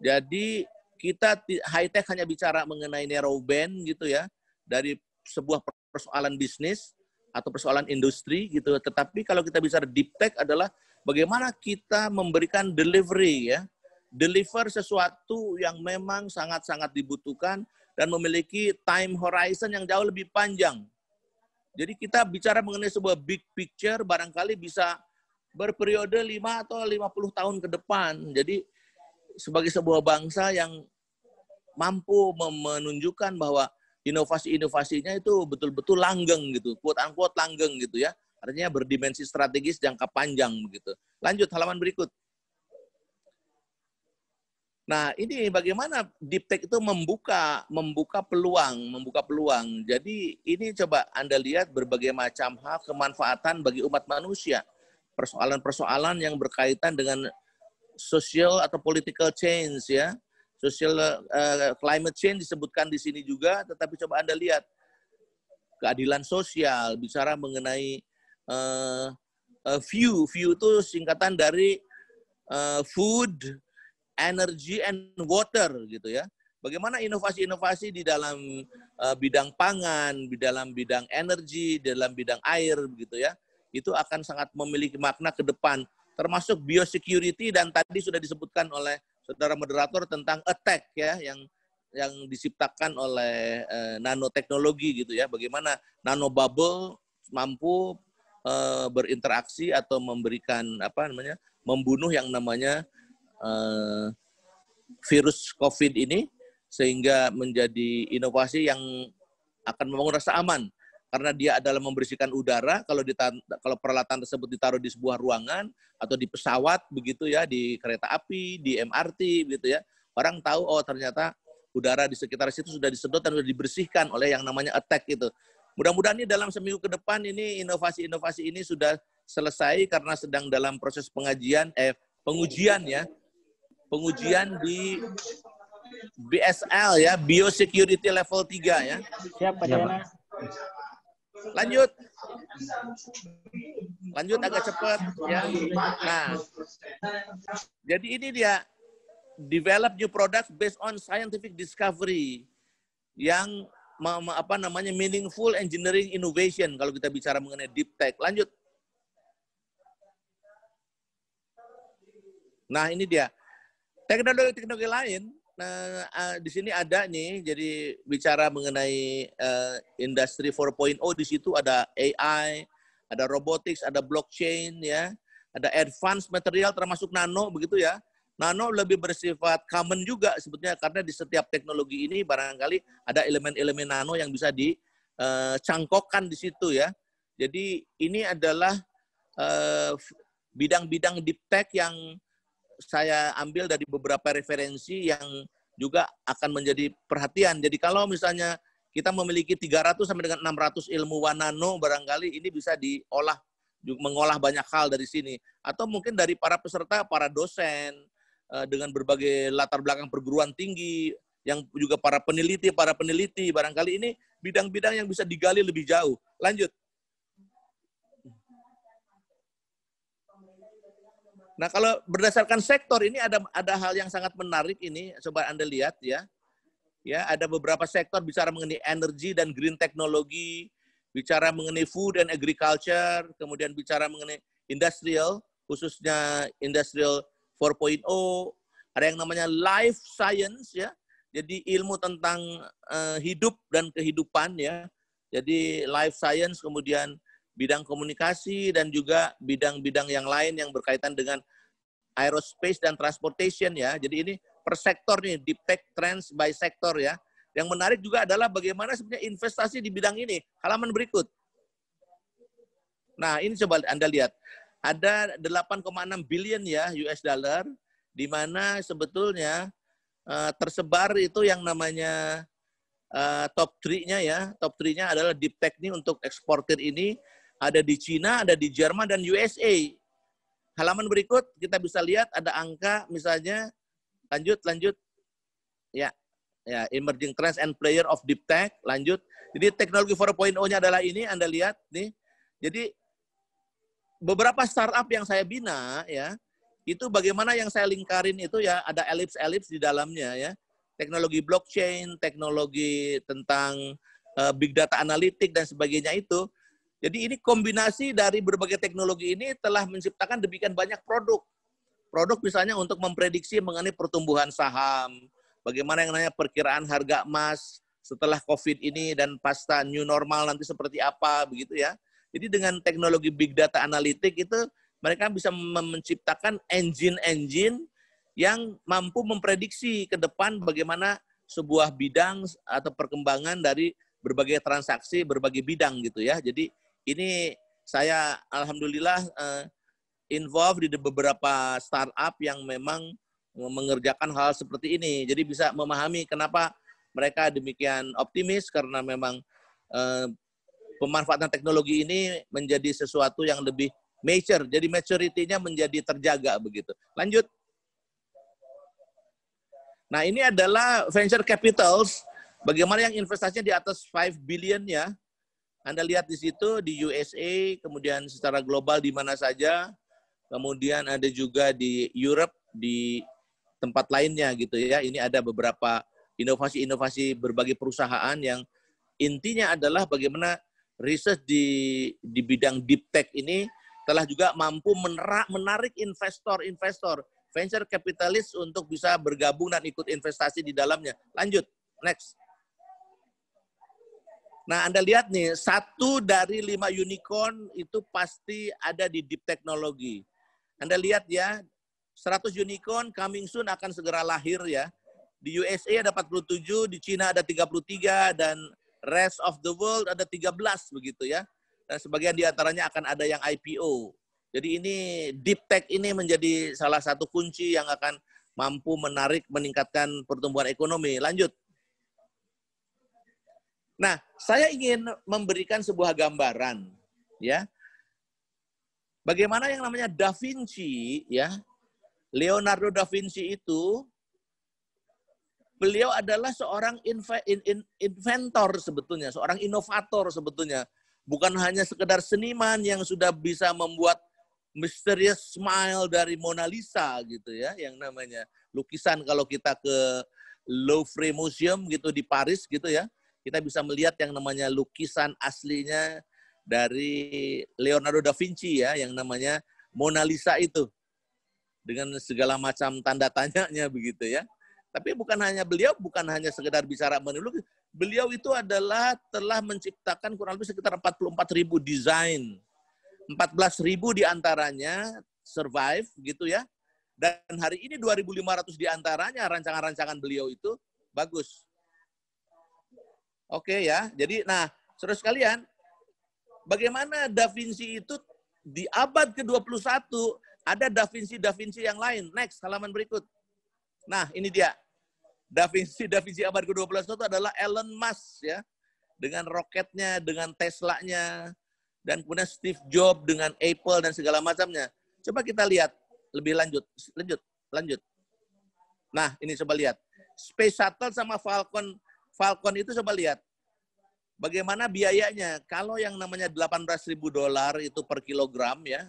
Jadi kita high tech hanya bicara mengenai narrow band gitu ya, dari sebuah persoalan bisnis atau persoalan industri gitu. Tetapi kalau kita bicara deep tech adalah bagaimana kita memberikan delivery ya, deliver sesuatu yang memang sangat-sangat dibutuhkan dan memiliki time horizon yang jauh lebih panjang. Jadi kita bicara mengenai sebuah big picture barangkali bisa berperiode 5 atau 50 tahun ke depan. Jadi sebagai sebuah bangsa yang mampu menunjukkan bahwa inovasi-inovasinya itu betul-betul langgeng gitu, quote-unquote langgeng gitu ya. Artinya berdimensi strategis jangka panjang begitu. Lanjut halaman berikut. Nah, ini bagaimana deep tech itu membuka peluang. Jadi ini coba Anda lihat berbagai macam hal kemanfaatan bagi umat manusia. Persoalan-persoalan yang berkaitan dengan social atau political change ya. Social climate change disebutkan di sini juga, tetapi coba Anda lihat keadilan sosial, bicara mengenai view itu singkatan dari food, energy, and water gitu ya. Bagaimana inovasi-inovasi di dalam bidang pangan, di dalam bidang energi, di dalam bidang air begitu ya. Itu akan sangat memiliki makna ke depan, termasuk biosecurity dan tadi sudah disebutkan oleh saudara moderator tentang attack ya yang diciptakan oleh nanoteknologi gitu ya. Bagaimana nanobubble mampu berinteraksi atau memberikan membunuh yang namanya virus COVID ini sehingga menjadi inovasi yang akan membangun rasa aman. Karena dia adalah membersihkan udara, kalau peralatan tersebut ditaruh di sebuah ruangan atau di pesawat begitu ya, di kereta api, di MRT begitu ya, orang tahu oh ternyata udara di sekitar situ sudah disedot dan sudah dibersihkan oleh yang namanya attack itu. Mudah-mudahan ini dalam seminggu ke depan ini inovasi-inovasi ini sudah selesai karena sedang dalam proses pengujian di BSL ya, Biosecurity Level 3 ya. Siap, Pak Jana. Lanjut agak cepat ya. Nah, jadi ini dia develop new products based on scientific discovery yang meaningful engineering innovation kalau kita bicara mengenai deep tech. Lanjut. Nah, ini dia. Teknologi-teknologi lain di sini ada nih, jadi bicara mengenai industri 4.0, di situ ada AI, ada robotics, ada blockchain ya, ada advanced material termasuk nano begitu ya. Nano lebih bersifat common juga sebetulnya karena di setiap teknologi ini barangkali ada elemen-elemen nano yang bisa dicangkokkan di situ ya. Jadi ini adalah bidang-bidang deep tech yang saya ambil dari beberapa referensi yang juga akan menjadi perhatian. Jadi kalau misalnya kita memiliki 300 sampai dengan 600 ilmuwan nano, barangkali ini bisa diolah, mengolah banyak hal dari sini. Atau mungkin dari para peserta, para dosen, dengan berbagai latar belakang perguruan tinggi, yang juga para peneliti, barangkali ini bidang-bidang yang bisa digali lebih jauh. Lanjut. Nah, kalau berdasarkan sektor ini ada hal yang sangat menarik ini, coba Anda lihat ya. Ya, ada beberapa sektor bicara mengenai energi dan green technology, bicara mengenai food and agriculture, kemudian bicara mengenai industrial, khususnya industrial 4.0, ada yang namanya life science ya. Jadi ilmu tentang hidup dan kehidupan ya. Jadi life science, kemudian bidang komunikasi, dan juga bidang-bidang yang lain yang berkaitan dengan aerospace dan transportation ya. Jadi ini per sektor nih, deep tech trends by sektor ya. Yang menarik juga adalah bagaimana sebenarnya investasi di bidang ini. Halaman berikut. Nah, ini coba Anda lihat. Ada 8,6 billion ya US dollar, di mana sebetulnya tersebar itu yang namanya top 3-nya ya. Top 3-nya adalah deep tech ini untuk eksportir ini. Ada di Cina, ada di Jerman, dan USA. Halaman berikut kita bisa lihat ada angka misalnya, lanjut. Ya, emerging trends and player of deep tech, lanjut. Jadi teknologi 4.0-nya adalah ini, Anda lihat nih. Jadi beberapa startup yang saya bina ya, itu bagaimana yang saya lingkarin itu ya, ada elips-elips di dalamnya ya. Teknologi blockchain, teknologi tentang big data analitik dan sebagainya itu. Jadi ini kombinasi dari berbagai teknologi ini telah menciptakan demikian banyak produk. Produk misalnya untuk memprediksi mengenai pertumbuhan saham, bagaimana yang namanya perkiraan harga emas setelah COVID ini dan pasca new normal nanti seperti apa, begitu ya. Jadi dengan teknologi big data analitik itu mereka bisa menciptakan engine-engine yang mampu memprediksi ke depan bagaimana sebuah bidang atau perkembangan dari berbagai transaksi, berbagai bidang gitu ya. Jadi ini saya alhamdulillah involved di beberapa startup yang memang mengerjakan hal seperti ini. Jadi bisa memahami kenapa mereka demikian optimis, karena memang pemanfaatan teknologi ini menjadi sesuatu yang lebih mature. Jadi maturity-nya menjadi terjaga begitu. Lanjut. Nah, ini adalah venture capitals. Bagaimana yang investasinya di atas 5 billion ya. Anda lihat di situ di USA, kemudian secara global di mana saja. Kemudian ada juga di Europe, di tempat lainnya gitu ya. Ini ada beberapa inovasi-inovasi berbagai perusahaan yang intinya adalah bagaimana riset di bidang deep tech ini telah juga mampu menarik investor-investor, venture capitalist untuk bisa bergabung dan ikut investasi di dalamnya. Lanjut, next. Nah, Anda lihat nih, 1 dari 5 unicorn itu pasti ada di deep technology. Anda lihat ya, 100 unicorn coming soon akan segera lahir ya. Di USA ada 47, di China ada 33, dan rest of the world ada 13 begitu ya. Dan sebagian diantaranya akan ada yang IPO. Jadi ini deep tech ini menjadi salah satu kunci yang akan mampu menarik, meningkatkan pertumbuhan ekonomi. Lanjut. Nah, saya ingin memberikan sebuah gambaran ya. Bagaimana yang namanya Da Vinci ya. Leonardo da Vinci itu beliau adalah seorang inventor sebetulnya, seorang inovator sebetulnya. Bukan hanya sekedar seniman yang sudah bisa membuat mysterious smile dari Mona Lisa gitu ya, yang namanya lukisan. Kalau kita ke Louvre Museum gitu di Paris gitu ya, kita bisa melihat yang namanya lukisan aslinya dari Leonardo da Vinci ya, yang namanya Mona Lisa itu, dengan segala macam tanda tanyanya begitu ya. Tapi bukan hanya beliau, bukan hanya sekedar bicara meniluk, beliau itu adalah telah menciptakan kurang lebih sekitar 44.000 desain. 14.000 diantaranya survive gitu ya. Dan hari ini 2.500 diantaranya rancangan-rancangan beliau itu bagus. Oke ya, jadi nah saudara sekalian, bagaimana Da Vinci itu di abad ke-21 ada Da Vinci yang lain. Next, halaman berikut. Nah, ini dia. Da Vinci abad ke-21 itu adalah Elon Musk ya. Dengan roketnya, dengan Tesla-nya, dan kemudian Steve Jobs dengan Apple dan segala macamnya. Coba kita lihat lebih lanjut. Nah, ini coba lihat. Space Shuttle sama Falcon itu coba lihat. Bagaimana biayanya? Kalau yang namanya $18.000 itu per kilogram ya,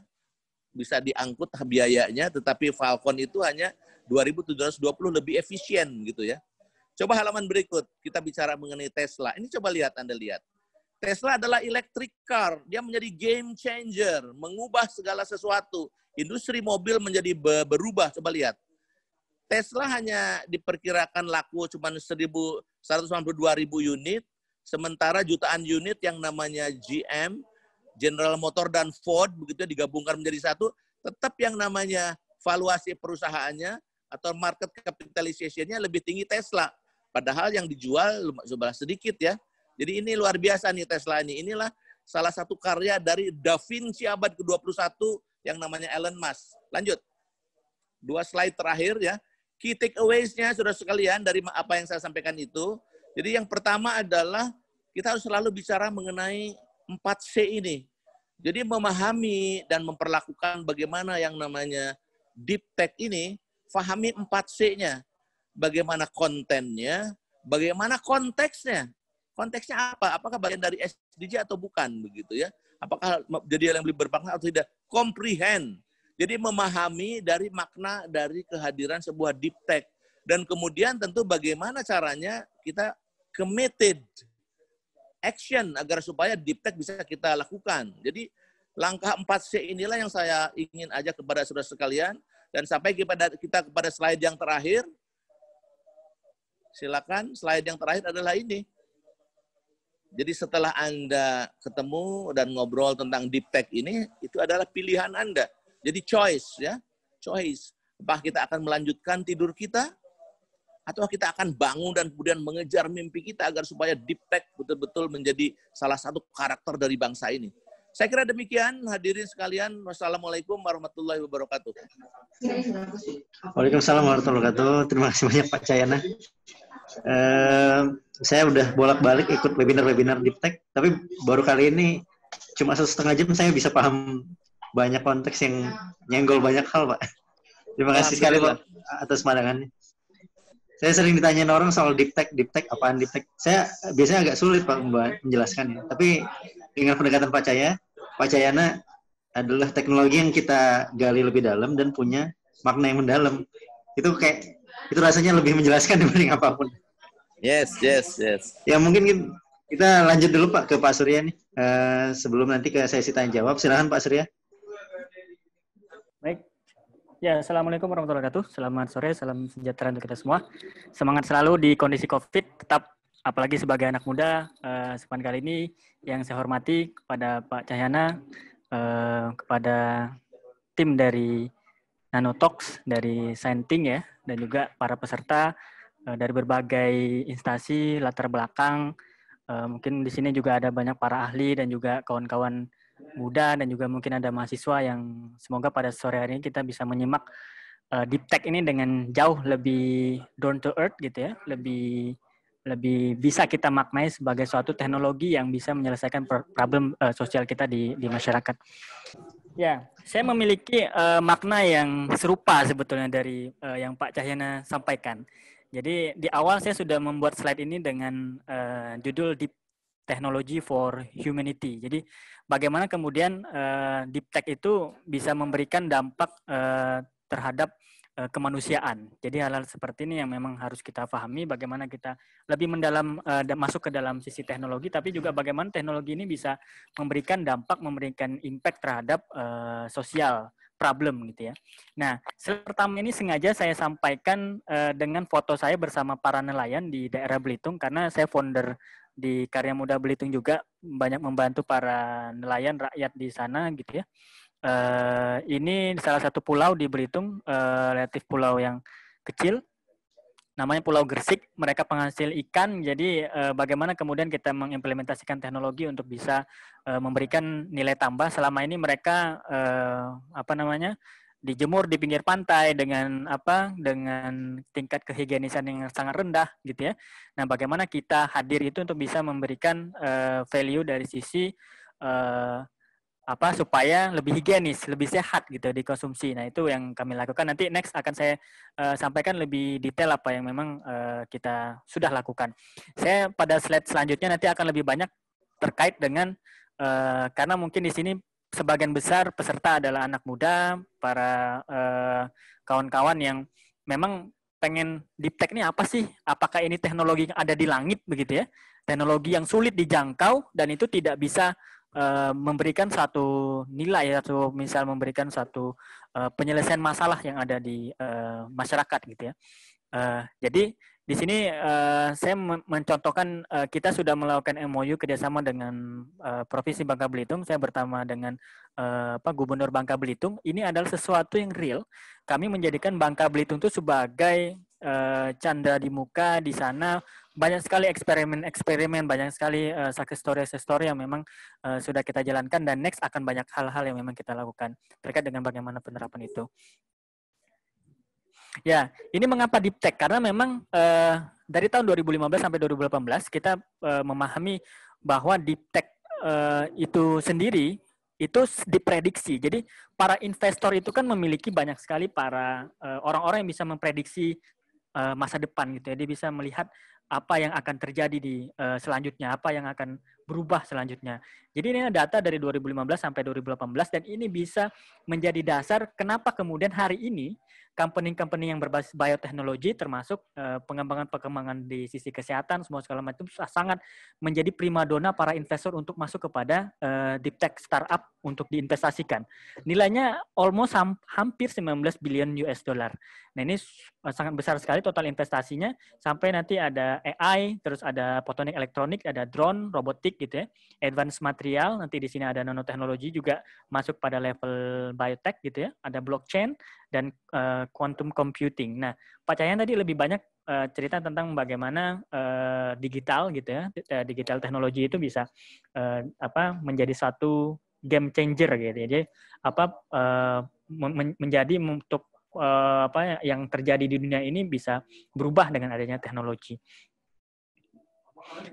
bisa diangkut biayanya, tetapi Falcon itu hanya 2.720, lebih efisien gitu ya. Coba halaman berikut, kita bicara mengenai Tesla. Ini coba lihat, Anda lihat. Tesla adalah electric car, dia menjadi game changer, mengubah segala sesuatu. Industri mobil menjadi berubah, coba lihat. Tesla hanya diperkirakan laku cuma 192.000 unit, sementara jutaan unit yang namanya GM, General Motor dan Ford, begitu digabungkan menjadi satu, tetap yang namanya valuasi perusahaannya atau market capitalization-nya lebih tinggi Tesla. Padahal yang dijual sedikit ya. Jadi ini luar biasa nih Tesla ini. Inilah salah satu karya dari Da Vinci abad ke-21 yang namanya Elon Musk. Lanjut. 2 slide terakhir ya. Key takeaways-nya saudara sekalian dari apa yang saya sampaikan itu. Jadi yang pertama adalah kita harus selalu bicara mengenai 4C ini. Jadi memahami dan memperlakukan bagaimana yang namanya deep tech ini, fahami 4C-nya. Bagaimana kontennya, bagaimana konteksnya. Konteksnya apa? Apakah bagian dari SDG atau bukan begitu ya? Apakah jadi yang lebih bermakna atau tidak? Comprehend. Jadi memahami dari makna dari kehadiran sebuah deep tech. Dan kemudian tentu bagaimana caranya kita committed action agar supaya deep tech bisa kita lakukan. Jadi langkah 4C inilah yang saya ingin ajak kepada saudara sekalian. Dan sampai kita kepada slide yang terakhir. Silakan, slide yang terakhir adalah ini. Jadi setelah Anda ketemu dan ngobrol tentang deep tech ini, itu adalah pilihan Anda. Jadi choice ya, choice. Apakah kita akan melanjutkan tidur kita, atau kita akan bangun dan kemudian mengejar mimpi kita agar supaya deep tech betul-betul menjadi salah satu karakter dari bangsa ini. Saya kira demikian, hadirin sekalian. Wassalamualaikum warahmatullahi wabarakatuh. Waalaikumsalam warahmatullahi wabarakatuh. Terima kasih banyak Pak Cayana. Saya udah bolak-balik ikut webinar deep tech, tapi baru kali ini cuma 1,5 jam saya bisa paham banyak konteks yang nyenggol banyak hal, Pak. Terima kasih sekali Pak atas pandangannya. Saya sering ditanyain orang soal deep tech, apaan deep tech. Saya biasanya agak sulit Pak menjelaskannya. Tapi dengan pendekatan Pak Cayana adalah teknologi yang kita gali lebih dalam dan punya makna yang mendalam. Itu rasanya lebih menjelaskan dibanding apapun. Yes. Ya mungkin kita lanjut dulu Pak ke Pak Surya nih. Sebelum nanti ke sesi tanya jawab, silakan Pak Surya. Baik. Ya, Assalamualaikum warahmatullahi wabarakatuh. Selamat sore, salam sejahtera untuk kita semua. Semangat selalu di kondisi COVID, tetap apalagi sebagai anak muda. Kesempatan kali ini yang saya hormati kepada Pak Cahyana, kepada tim dari Nanotalks, dari Scienting ya, dan juga para peserta dari berbagai instansi, latar belakang. Mungkin di sini juga ada banyak para ahli dan juga kawan-kawan muda dan juga mungkin ada mahasiswa yang semoga pada sore hari ini kita bisa menyimak deep tech ini dengan jauh lebih down to earth gitu ya, lebih bisa kita maknai sebagai suatu teknologi yang bisa menyelesaikan problem sosial kita di masyarakat. Ya, saya memiliki makna yang serupa sebetulnya dari yang Pak Cahyana sampaikan. Jadi di awal saya sudah membuat slide ini dengan judul Deep Technology for Humanity. Jadi bagaimana kemudian deep tech itu bisa memberikan dampak terhadap kemanusiaan. Jadi hal-hal seperti ini yang memang harus kita pahami, bagaimana kita lebih mendalam masuk ke dalam sisi teknologi, tapi juga bagaimana teknologi ini bisa memberikan dampak, memberikan impact terhadap sosial problem gitu ya. Nah, slide pertama ini sengaja saya sampaikan dengan foto saya bersama para nelayan di daerah Belitung, karena saya founder di Karya Muda Belitung juga, banyak membantu para nelayan rakyat di sana gitu ya. Ini salah satu pulau di Belitung, relatif pulau yang kecil, namanya Pulau Gresik. Mereka penghasil ikan, jadi bagaimana kemudian kita mengimplementasikan teknologi untuk bisa memberikan nilai tambah. Selama ini mereka dijemur di pinggir pantai dengan tingkat kehigienisan yang sangat rendah gitu ya. Nah, bagaimana kita hadir itu untuk bisa memberikan value dari sisi supaya lebih higienis, lebih sehat gitu dikonsumsi. Nah, itu yang kami lakukan. Nanti next akan saya sampaikan lebih detail apa yang memang kita sudah lakukan. Saya pada slide selanjutnya nanti akan lebih banyak terkait dengan karena mungkin di sini sebagian besar peserta adalah anak muda, para kawan-kawan yang memang pengen deep tech ini apa sih? Apakah ini teknologi yang ada di langit begitu ya? Teknologi yang sulit dijangkau dan itu tidak bisa memberikan satu nilai atau misal memberikan satu penyelesaian masalah yang ada di masyarakat gitu ya. Jadi di sini saya mencontohkan kita sudah melakukan MOU kerjasama dengan Provinsi Bangka Belitung. Saya bersama dengan Gubernur Bangka Belitung. Ini adalah sesuatu yang real. Kami menjadikan Bangka Belitung itu sebagai canda di muka di sana. Banyak sekali eksperimen, banyak sekali success story yang memang sudah kita jalankan, dan next akan banyak hal-hal yang memang kita lakukan terkait dengan bagaimana penerapan itu. Ya, ini mengapa deep tech? Karena memang dari tahun 2015 sampai 2018 kita memahami bahwa deep tech itu sendiri itu diprediksi. Jadi para investor itu kan memiliki banyak sekali para orang-orang yang bisa memprediksi masa depan gitu ya. Dia bisa melihat apa yang akan terjadi di selanjutnya, apa yang akan berubah selanjutnya. Jadi ini data dari 2015 sampai 2018 dan ini bisa menjadi dasar kenapa kemudian hari ini company-company yang berbasis bioteknologi termasuk pengembangan di sisi kesehatan semua segala macam sangat menjadi primadona para investor untuk masuk kepada deep tech startup untuk diinvestasikan. Nilainya almost hampir 19 billion US dollar. Nah, ini sangat besar sekali total investasinya, sampai nanti ada AI, terus ada photonic elektronik, ada drone, robotik gitu ya, advanced material, nanti di sini ada nanoteknologi juga masuk pada level biotech gitu ya, ada blockchain dan quantum computing. Nah, Pak Cahyan tadi lebih banyak cerita tentang bagaimana digital gitu ya, digital teknologi itu bisa menjadi satu game changer gitu ya. Jadi menjadi untuk yang terjadi di dunia ini bisa berubah dengan adanya teknologi.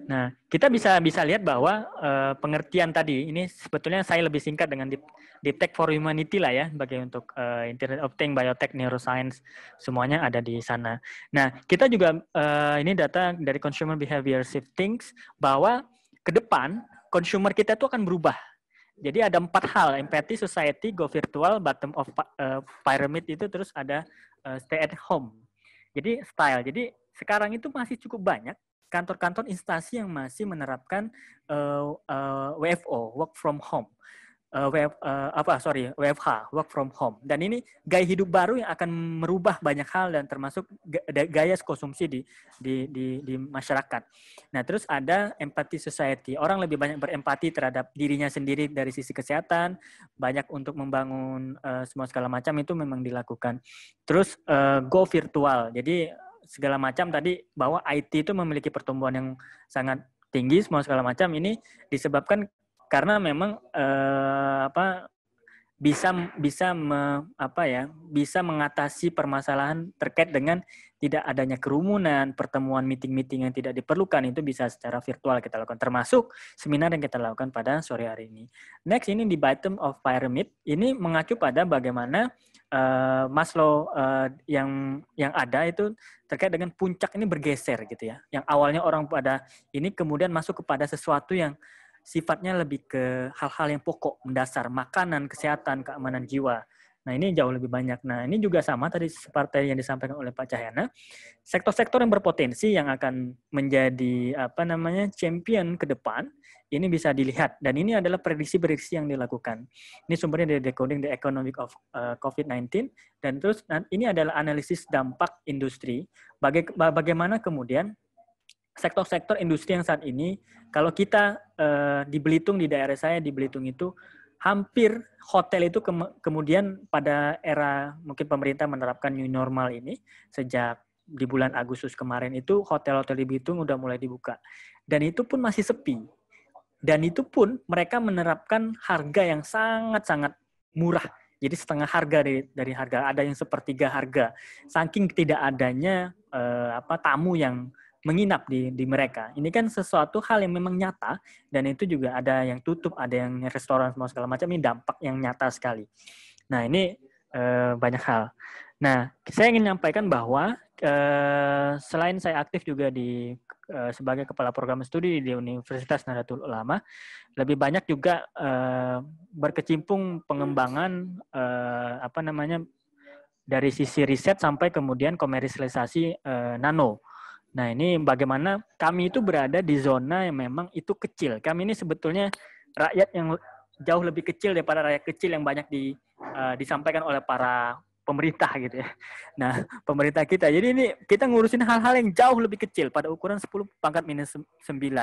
Nah, kita bisa lihat bahwa pengertian tadi ini sebetulnya saya lebih singkat dengan deep tech for humanity lah ya, sebagai untuk Internet of Things, biotech, neuroscience, semuanya ada di sana. Nah, kita juga ini data dari Consumer Behavior Shiftings bahwa ke depan consumer kita itu akan berubah. Jadi ada 4 hal, empathy, society, go virtual, bottom of pyramid itu, terus ada stay at home. Jadi style. Jadi sekarang itu masih cukup banyak kantor-kantor instansi yang masih menerapkan WFO, work from home. WFH, work from home. Dan ini gaya hidup baru yang akan merubah banyak hal dan termasuk gaya konsumsi di masyarakat. Nah, terus ada empathy society. Orang lebih banyak berempati terhadap dirinya sendiri dari sisi kesehatan, banyak untuk membangun semua segala macam itu memang dilakukan. Terus go virtual. Jadi segala macam tadi bahwa IT itu memiliki pertumbuhan yang sangat tinggi semua segala macam ini disebabkan karena memang bisa mengatasi permasalahan terkait dengan tidak adanya kerumunan, pertemuan meeting-meeting yang tidak diperlukan itu bisa secara virtual kita lakukan, termasuk seminar yang kita lakukan pada sore hari ini. Next, ini di bottom of pyramid, ini mengacu pada bagaimana Maslow yang ada itu terkait dengan puncak ini bergeser gitu ya. Yang awalnya orang pada ini kemudian masuk kepada sesuatu yang sifatnya lebih ke hal-hal yang pokok, mendasar, makanan, kesehatan, keamanan jiwa. Nah, ini jauh lebih banyak. Nah, ini juga sama tadi seperti yang disampaikan oleh Pak Cahyana, sektor-sektor yang berpotensi yang akan menjadi champion ke depan, ini bisa dilihat, dan ini adalah prediksi-prediksi yang dilakukan. Ini sumbernya dari Decoding the Economic of COVID-19, dan terus ini adalah analisis dampak industri, bagaimana kemudian sektor-sektor industri yang saat ini, kalau kita di Belitung, di daerah saya di Belitung itu, hampir hotel itu kemudian pada era mungkin pemerintah menerapkan new normal ini, sejak di bulan Agustus kemarin itu hotel-hotel di Belitung udah mulai dibuka. Dan itu pun masih sepi. Dan itu pun mereka menerapkan harga yang sangat-sangat murah. Jadi setengah harga dari harga, ada yang sepertiga harga. Saking tidak adanya tamu yang menginap di mereka. Ini kan sesuatu hal yang memang nyata, dan itu juga ada yang tutup, ada yang restoran semua segala macam. Ini dampak yang nyata sekali. Nah, ini banyak hal. Nah, saya ingin menyampaikan bahwa selain saya aktif juga sebagai kepala program studi di Universitas Nahdlatul Ulama, lebih banyak juga berkecimpung pengembangan dari sisi riset sampai kemudian komersialisasi nano. Nah, ini bagaimana kami itu berada di zona yang memang itu kecil. Kami ini sebetulnya rakyat yang jauh lebih kecil daripada rakyat kecil yang banyak disampaikan oleh para pemerintah gitu ya. Nah, pemerintah kita. Jadi ini kita ngurusin hal-hal yang jauh lebih kecil pada ukuran 10⁻⁹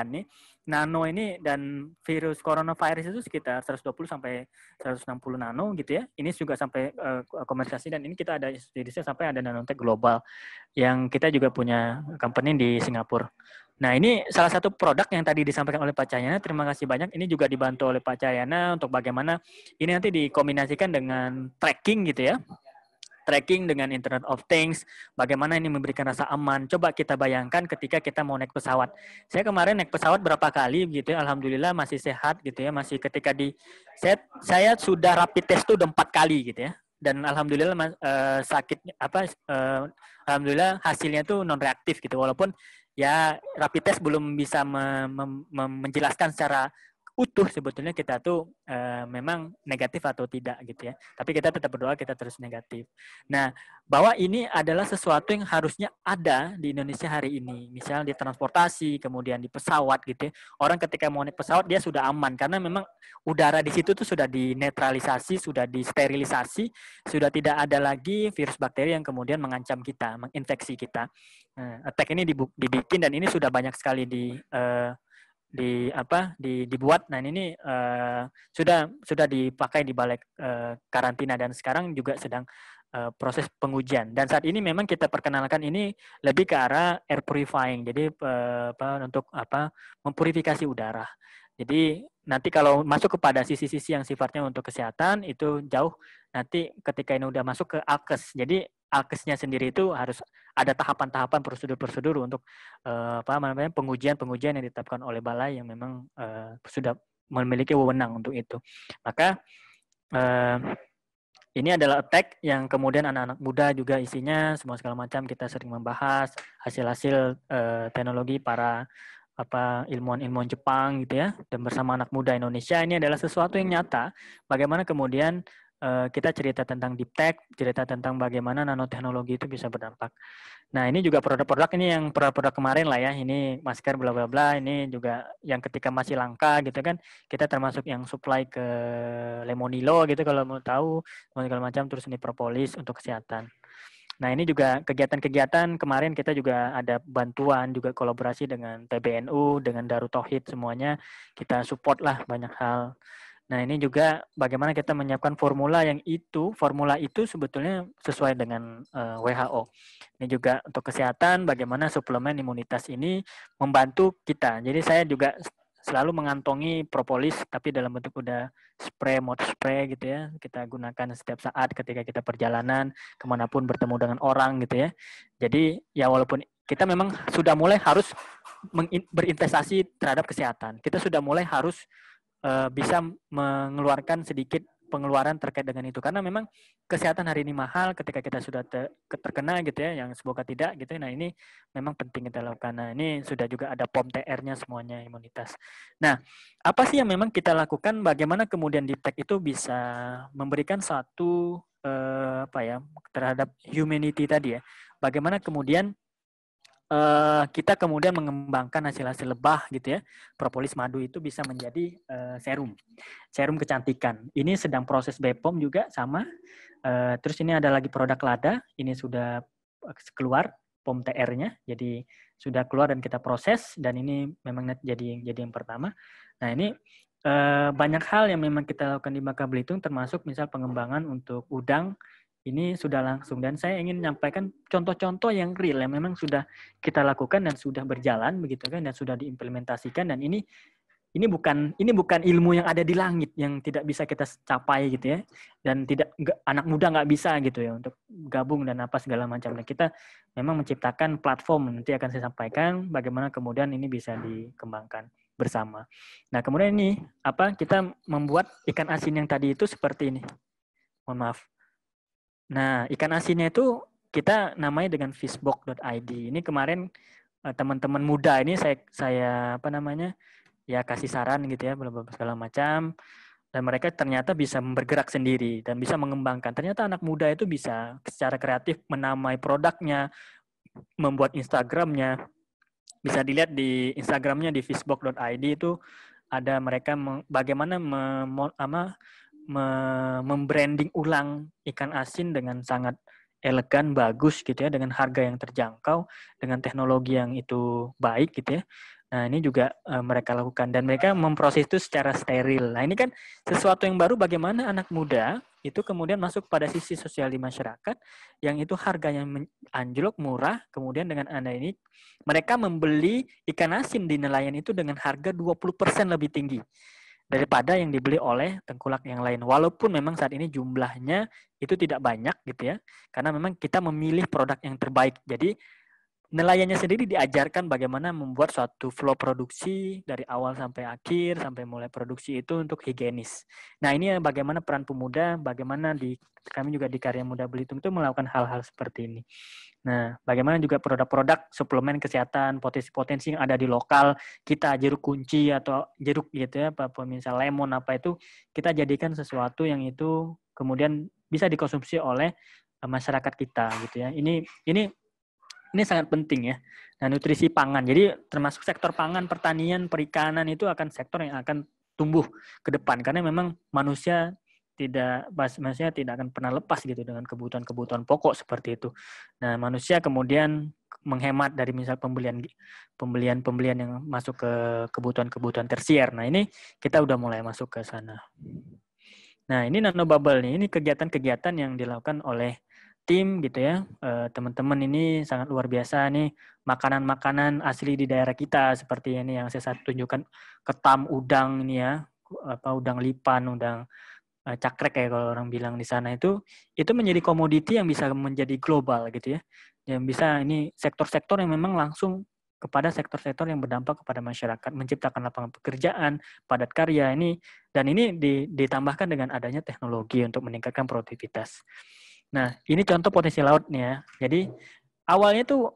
nih. Nano ini dan virus coronavirus itu sekitar 120 sampai 160 nano gitu ya. Ini juga sampai komersialisasi, dan ini kita ada riset sampai ada nanotech global yang kita juga punya company di Singapura. Nah, ini salah satu produk yang tadi disampaikan oleh Pak Cahyana. Terima kasih banyak. Ini juga dibantu oleh Pak Cahyana untuk bagaimana ini nanti dikombinasikan dengan tracking gitu ya. Tracking dengan Internet of Things, bagaimana ini memberikan rasa aman. Coba kita bayangkan ketika kita mau naik pesawat. Saya kemarin naik pesawat berapa kali gitu ya, alhamdulillah masih sehat gitu ya, masih ketika saya sudah rapid test tuh udah 4 kali gitu ya. Dan alhamdulillah alhamdulillah hasilnya tuh non reaktif gitu, walaupun ya rapid test belum bisa menjelaskan secara utuh sebetulnya kita tuh memang negatif atau tidak gitu ya. Tapi kita tetap berdoa kita terus negatif. Nah, bahwa ini adalah sesuatu yang harusnya ada di Indonesia hari ini. Misalnya di transportasi, kemudian di pesawat gitu ya. Orang ketika mau naik pesawat dia sudah aman karena memang udara di situ tuh sudah dinetralisasi, sudah disterilisasi, sudah tidak ada lagi virus bakteri yang kemudian mengancam kita, menginfeksi kita. Attack ini dibikin, dan ini sudah banyak sekali dibuat. Nah, ini sudah dipakai di balai karantina, dan sekarang juga sedang proses pengujian. Dan saat ini memang kita perkenalkan ini lebih ke arah air purifying, jadi untuk mempurifikasi udara. Jadi nanti kalau masuk kepada sisi-sisi yang sifatnya untuk kesehatan itu jauh, nanti ketika ini udah masuk ke alkes. Jadi alkesnya sendiri itu harus ada tahapan-tahapan, prosedur-prosedur untuk pengujian yang ditetapkan oleh balai yang memang sudah memiliki wewenang untuk itu. Maka ini adalah attack yang kemudian anak-anak muda juga isinya semua segala macam, kita sering membahas hasil-hasil teknologi para ilmuwan-ilmuwan Jepang gitu ya, dan bersama anak muda Indonesia. Ini adalah sesuatu yang nyata, bagaimana kemudian kita cerita tentang deep tech, cerita tentang bagaimana nanoteknologi itu bisa berdampak. Nah, ini juga produk-produk ini yang produk-produk kemarin lah ya, ini masker bla bla bla, ini juga yang ketika masih langka gitu kan, kita termasuk yang supply ke Lemonilo gitu kalau mau tahu, segala macam, terus ini propolis untuk kesehatan. Nah, ini juga kegiatan-kegiatan kemarin kita juga ada bantuan, juga kolaborasi dengan PBNU, dengan Darut Tauhid, semuanya kita support lah banyak hal. Nah, ini juga bagaimana kita menyiapkan formula itu sebetulnya sesuai dengan WHO. Ini juga untuk kesehatan, bagaimana suplemen imunitas ini membantu kita. Jadi saya juga selalu mengantongi propolis, tapi dalam bentuk udah mode spray gitu ya. Kita gunakan setiap saat ketika kita perjalanan, kemanapun bertemu dengan orang gitu ya. Jadi ya walaupun kita memang sudah mulai harus berinvestasi terhadap kesehatan. Kita sudah mulai harus bisa mengeluarkan sedikit pengeluaran terkait dengan itu, karena memang kesehatan hari ini mahal ketika kita sudah terkena gitu ya, yang semoga tidak gitu. Nah ini memang penting kita lakukan. Nah ini sudah juga ada POM TR-nya semuanya, imunitas. Nah apa sih yang memang kita lakukan? Bagaimana kemudian Diptek itu bisa memberikan satu terhadap humanity tadi ya? Bagaimana kemudian kita kemudian mengembangkan hasil-hasil lebah gitu ya, propolis madu itu bisa menjadi serum kecantikan. Ini sedang proses BPOM juga sama. Terus ini ada lagi produk lada, ini sudah keluar POM TR-nya, jadi sudah keluar dan kita proses, dan ini memang jadi yang pertama. Nah ini banyak hal yang memang kita lakukan di Bangka Belitung, termasuk misal pengembangan untuk udang. Ini sudah langsung, dan saya ingin menyampaikan contoh-contoh yang real yang memang sudah kita lakukan dan sudah berjalan begitu kan, dan sudah diimplementasikan. Dan ini bukan ilmu yang ada di langit yang tidak bisa kita capai gitu ya, dan anak muda nggak bisa gitu ya untuk gabung dan apa segala macam. Dan kita memang menciptakan platform, nanti akan saya sampaikan bagaimana kemudian ini bisa dikembangkan bersama. Nah kemudian ini kita membuat ikan asin yang tadi itu seperti ini. Mohon maaf. Nah, ikan asinnya itu kita namanya dengan fishbox.id. Ini kemarin teman-teman muda ini saya kasih saran gitu ya, segala macam. Dan mereka ternyata bisa bergerak sendiri dan bisa mengembangkan. Ternyata anak muda itu bisa secara kreatif menamai produknya, membuat Instagramnya. Bisa dilihat di Instagramnya di fishbox.id itu ada mereka bagaimana membranding ulang ikan asin dengan sangat elegan, bagus gitu ya, dengan harga yang terjangkau, dengan teknologi yang itu baik gitu ya. Nah ini juga mereka lakukan, dan mereka memproses itu secara steril. Nah ini kan sesuatu yang baru, bagaimana anak muda itu kemudian masuk pada sisi sosial di masyarakat, yang itu harganya anjlok, murah, kemudian dengan Anda ini mereka membeli ikan asin di nelayan itu dengan harga 20% lebih tinggi daripada yang dibeli oleh tengkulak yang lain. Walaupun memang saat ini jumlahnya itu tidak banyak gitu ya, karena memang kita memilih produk yang terbaik. Jadi nelayannya sendiri diajarkan bagaimana membuat suatu flow produksi dari awal sampai akhir, sampai mulai produksi itu untuk higienis. Nah ini bagaimana peran pemuda, bagaimana kami juga di Karya Muda Belitung itu melakukan hal-hal seperti ini. Nah, bagaimana juga produk-produk suplemen kesehatan, potensi-potensi yang ada di lokal kita, jeruk kunci atau jeruk gitu ya, misal lemon apa itu, kita jadikan sesuatu yang itu kemudian bisa dikonsumsi oleh masyarakat kita gitu ya. Ini sangat penting ya. Nah, nutrisi pangan. Jadi termasuk sektor pangan, pertanian, perikanan itu akan sektor yang akan tumbuh ke depan, karena memang manusia tidak akan pernah lepas gitu dengan kebutuhan pokok seperti itu. Nah, manusia kemudian menghemat dari misal pembelian yang masuk ke kebutuhan tersier. Nah, ini kita udah mulai masuk ke sana. Nah, ini nanobubble nih, ini kegiatan-kegiatan yang dilakukan oleh tim gitu ya. Teman-teman ini sangat luar biasa nih, makanan-makanan asli di daerah kita seperti ini yang saya tunjukkan, ketam udang ini ya, udang lipan, udang cakrek ya kalau orang bilang di sana, itu menjadi komoditi yang bisa menjadi global gitu ya. Yang bisa ini sektor-sektor yang memang langsung kepada sektor-sektor yang berdampak kepada masyarakat, menciptakan lapangan pekerjaan, padat karya ini, dan ini ditambahkan dengan adanya teknologi untuk meningkatkan produktivitas. Nah, ini contoh potensi laut nih ya. Jadi awalnya tuh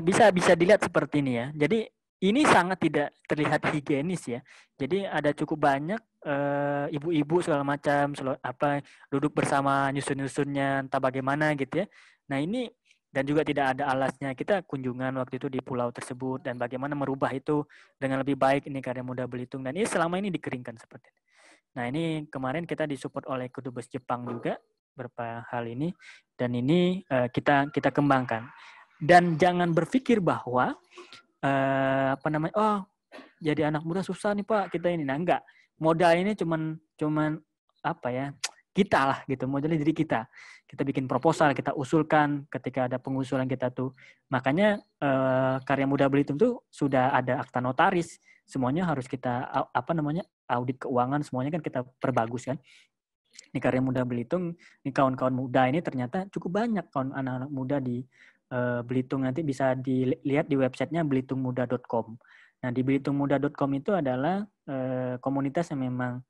bisa dilihat seperti ini ya. Jadi ini sangat tidak terlihat higienis ya. Jadi ada cukup banyak ibu-ibu segala macam duduk bersama nyusun-nyusunnya entah bagaimana gitu ya. Nah ini, dan juga tidak ada alasnya. Kita kunjungan waktu itu di pulau tersebut dan bagaimana merubah itu dengan lebih baik ini Karya Muda Belitung, dan ini selama ini dikeringkan seperti ini. Nah ini kemarin kita disupport oleh Kedubes Jepang juga beberapa hal ini, dan ini kita kembangkan. Dan jangan berpikir bahwa jadi anak muda susah nih Pak kita ini. Nah enggak, modal ini cuman kita lah gitu, modalnya diri kita bikin proposal, kita usulkan, ketika ada pengusulan kita tuh, makanya Karya Muda Belitung tuh sudah ada akta notaris, semuanya harus kita audit keuangan, semuanya kan kita perbagus kan. Di Karya Muda Belitung, ini kawan-kawan muda ini ternyata cukup banyak kawan anak-anak muda di Belitung. Nanti bisa dilihat di websitenya belitungmuda.com. Nah di belitungmuda.com itu adalah komunitas yang memang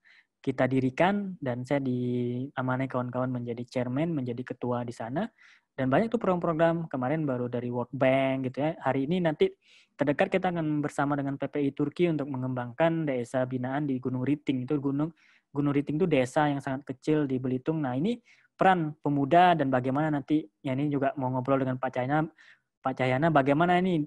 kita dirikan dan saya diamanai kawan-kawan menjadi chairman, menjadi ketua di sana. Dan banyak tuh program-program kemarin baru dari World Bank gitu ya. Hari ini nanti terdekat kita akan bersama dengan PPI Turki untuk mengembangkan desa binaan di Gunung Riting. Itu Gunung Riting itu desa yang sangat kecil di Belitung. Nah, ini peran pemuda dan bagaimana nanti ya ini juga mau ngobrol dengan Pak Cahyana bagaimana ini